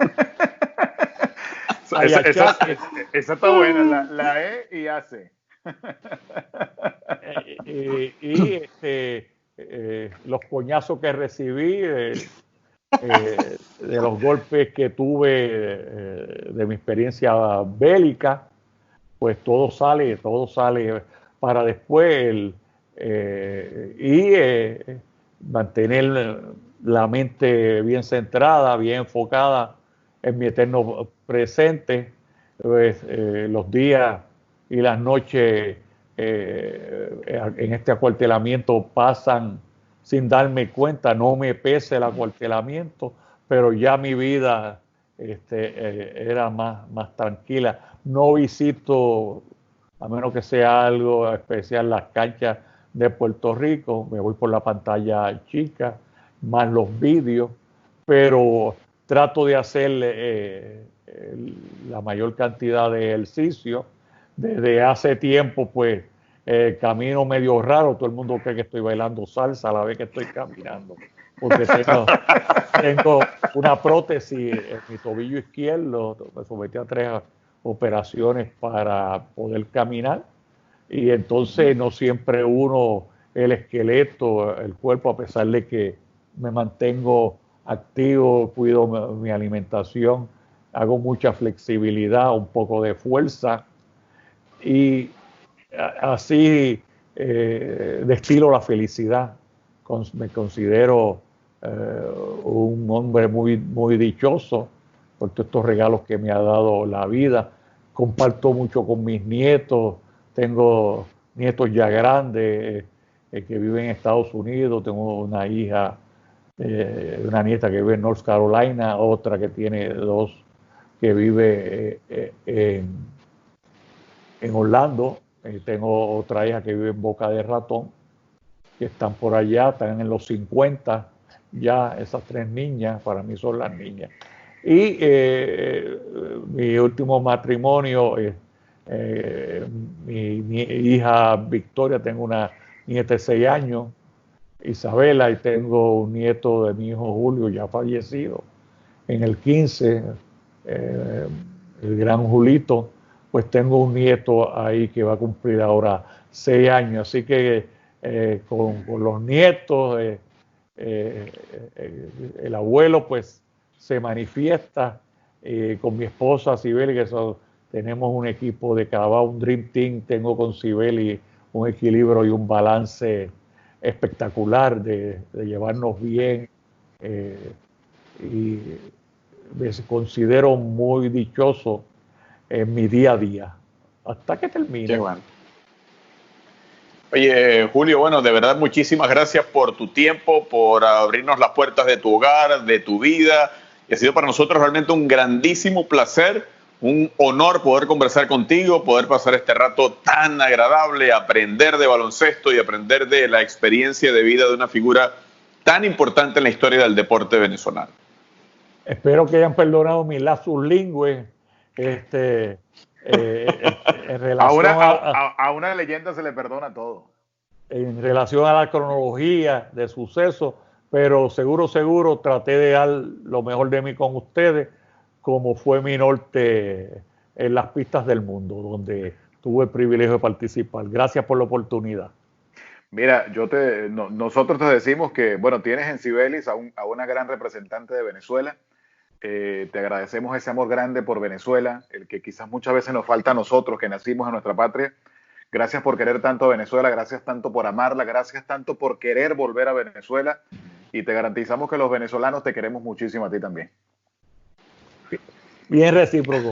esa está buena, la E y ACE. Los coñazos que recibí, de los golpes que tuve de mi experiencia bélica, pues todo sale para después mantener la mente bien centrada, bien enfocada en mi eterno presente. Pues, los días y las noches en este acuartelamiento pasan sin darme cuenta, no me pese el acuartelamiento, pero ya mi vida era más tranquila. No visito, a menos que sea algo especial, las canchas de Puerto Rico, me voy por la pantalla chica, más los vídeos, pero trato de hacer la mayor cantidad de ejercicio. Desde hace tiempo, pues, camino medio raro, todo el mundo cree que estoy bailando salsa a la vez que estoy caminando, porque tengo una prótesis en mi tobillo izquierdo, me sometí a 3 operaciones para poder caminar, y entonces no siempre el esqueleto, el cuerpo, a pesar de que me mantengo activo, cuido mi alimentación, hago mucha flexibilidad, un poco de fuerza, y así destilo la felicidad. Me considero un hombre muy dichoso por todos estos regalos que me ha dado la vida. Comparto mucho con mis nietos, tengo nietos ya grandes que viven en Estados Unidos, tengo una hija, una nieta que vive en North Carolina, otra que tiene 2 que vive en Orlando, tengo otra hija que vive en Boca de Ratón, que están por allá, están en los 50, ya esas 3 niñas, para mí son las niñas. Y mi último matrimonio, mi hija Victoria, tengo una nieta de 6 años, Isabela, y tengo un nieto de mi hijo Julio, ya fallecido, en el 15, el gran Julito. Pues tengo un nieto ahí que va a cumplir ahora 6 años, así que con los nietos, el abuelo pues se manifiesta, con mi esposa Sibeli, que tenemos un equipo de Carabao, un Dream Team. Tengo con Sibeli un equilibrio y un balance espectacular de llevarnos bien, y me considero muy dichoso en mi día a día, hasta que termine. Qué bueno. Oye, Julio, bueno, de verdad muchísimas gracias por tu tiempo, por abrirnos las puertas de tu hogar, de tu vida. Ha sido para nosotros realmente un grandísimo placer, un honor poder conversar contigo, poder pasar este rato tan agradable, aprender de baloncesto y aprender de la experiencia de vida de una figura tan importante en la historia del deporte venezolano. Espero que hayan perdonado mi lapsus lingüe. En relación a una leyenda se le perdona todo. En relación a la cronología de sucesos, pero seguro traté de dar lo mejor de mí con ustedes, como fue mi norte en las pistas del mundo, donde tuve el privilegio de participar. Gracias por la oportunidad. Mira, nosotros te decimos que, bueno, tienes en Sibelis a una gran representante de Venezuela. Te agradecemos ese amor grande por Venezuela, el que quizás muchas veces nos falta a nosotros que nacimos en nuestra patria. Gracias por querer tanto a Venezuela, gracias tanto por amarla, gracias tanto por querer volver a Venezuela, y te garantizamos que los venezolanos te queremos muchísimo a ti también. Bien recíproco.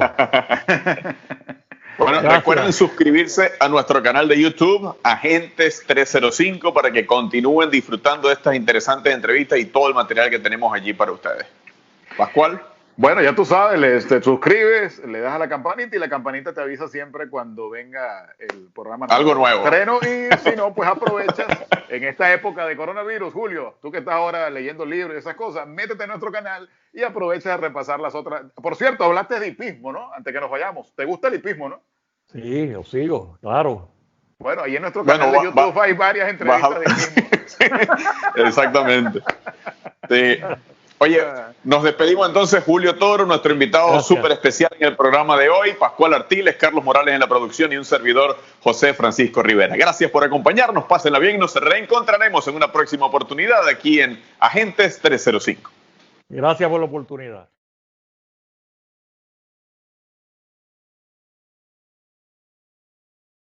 Bueno, recuerden suscribirse a nuestro canal de YouTube, Agentes 305, para que continúen disfrutando de estas interesantes entrevistas y todo el material que tenemos allí para ustedes. Pascual. Bueno, ya tú sabes, te suscribes, le das a la campanita y la campanita te avisa siempre cuando venga el programa. Algo nuevo. Estreno, y si no, pues aprovechas en esta época de coronavirus, Julio, tú que estás ahora leyendo libros y esas cosas, métete en nuestro canal y aprovecha de repasar las otras. Por cierto, hablaste de hipismo, ¿no? Antes que nos vayamos. ¿Te gusta el hipismo, no? Sí, lo sigo, claro. Bueno, ahí en nuestro canal de YouTube hay varias entrevistas de hipismo. Exactamente. Sí. Oye, nos despedimos entonces. Julio Toro, nuestro invitado súper especial en el programa de hoy, Pascual Artiles, Carlos Morales en la producción y un servidor, José Francisco Rivera. Gracias por acompañarnos, pásenla bien, nos reencontraremos en una próxima oportunidad aquí en Agentes 305. Gracias por la oportunidad.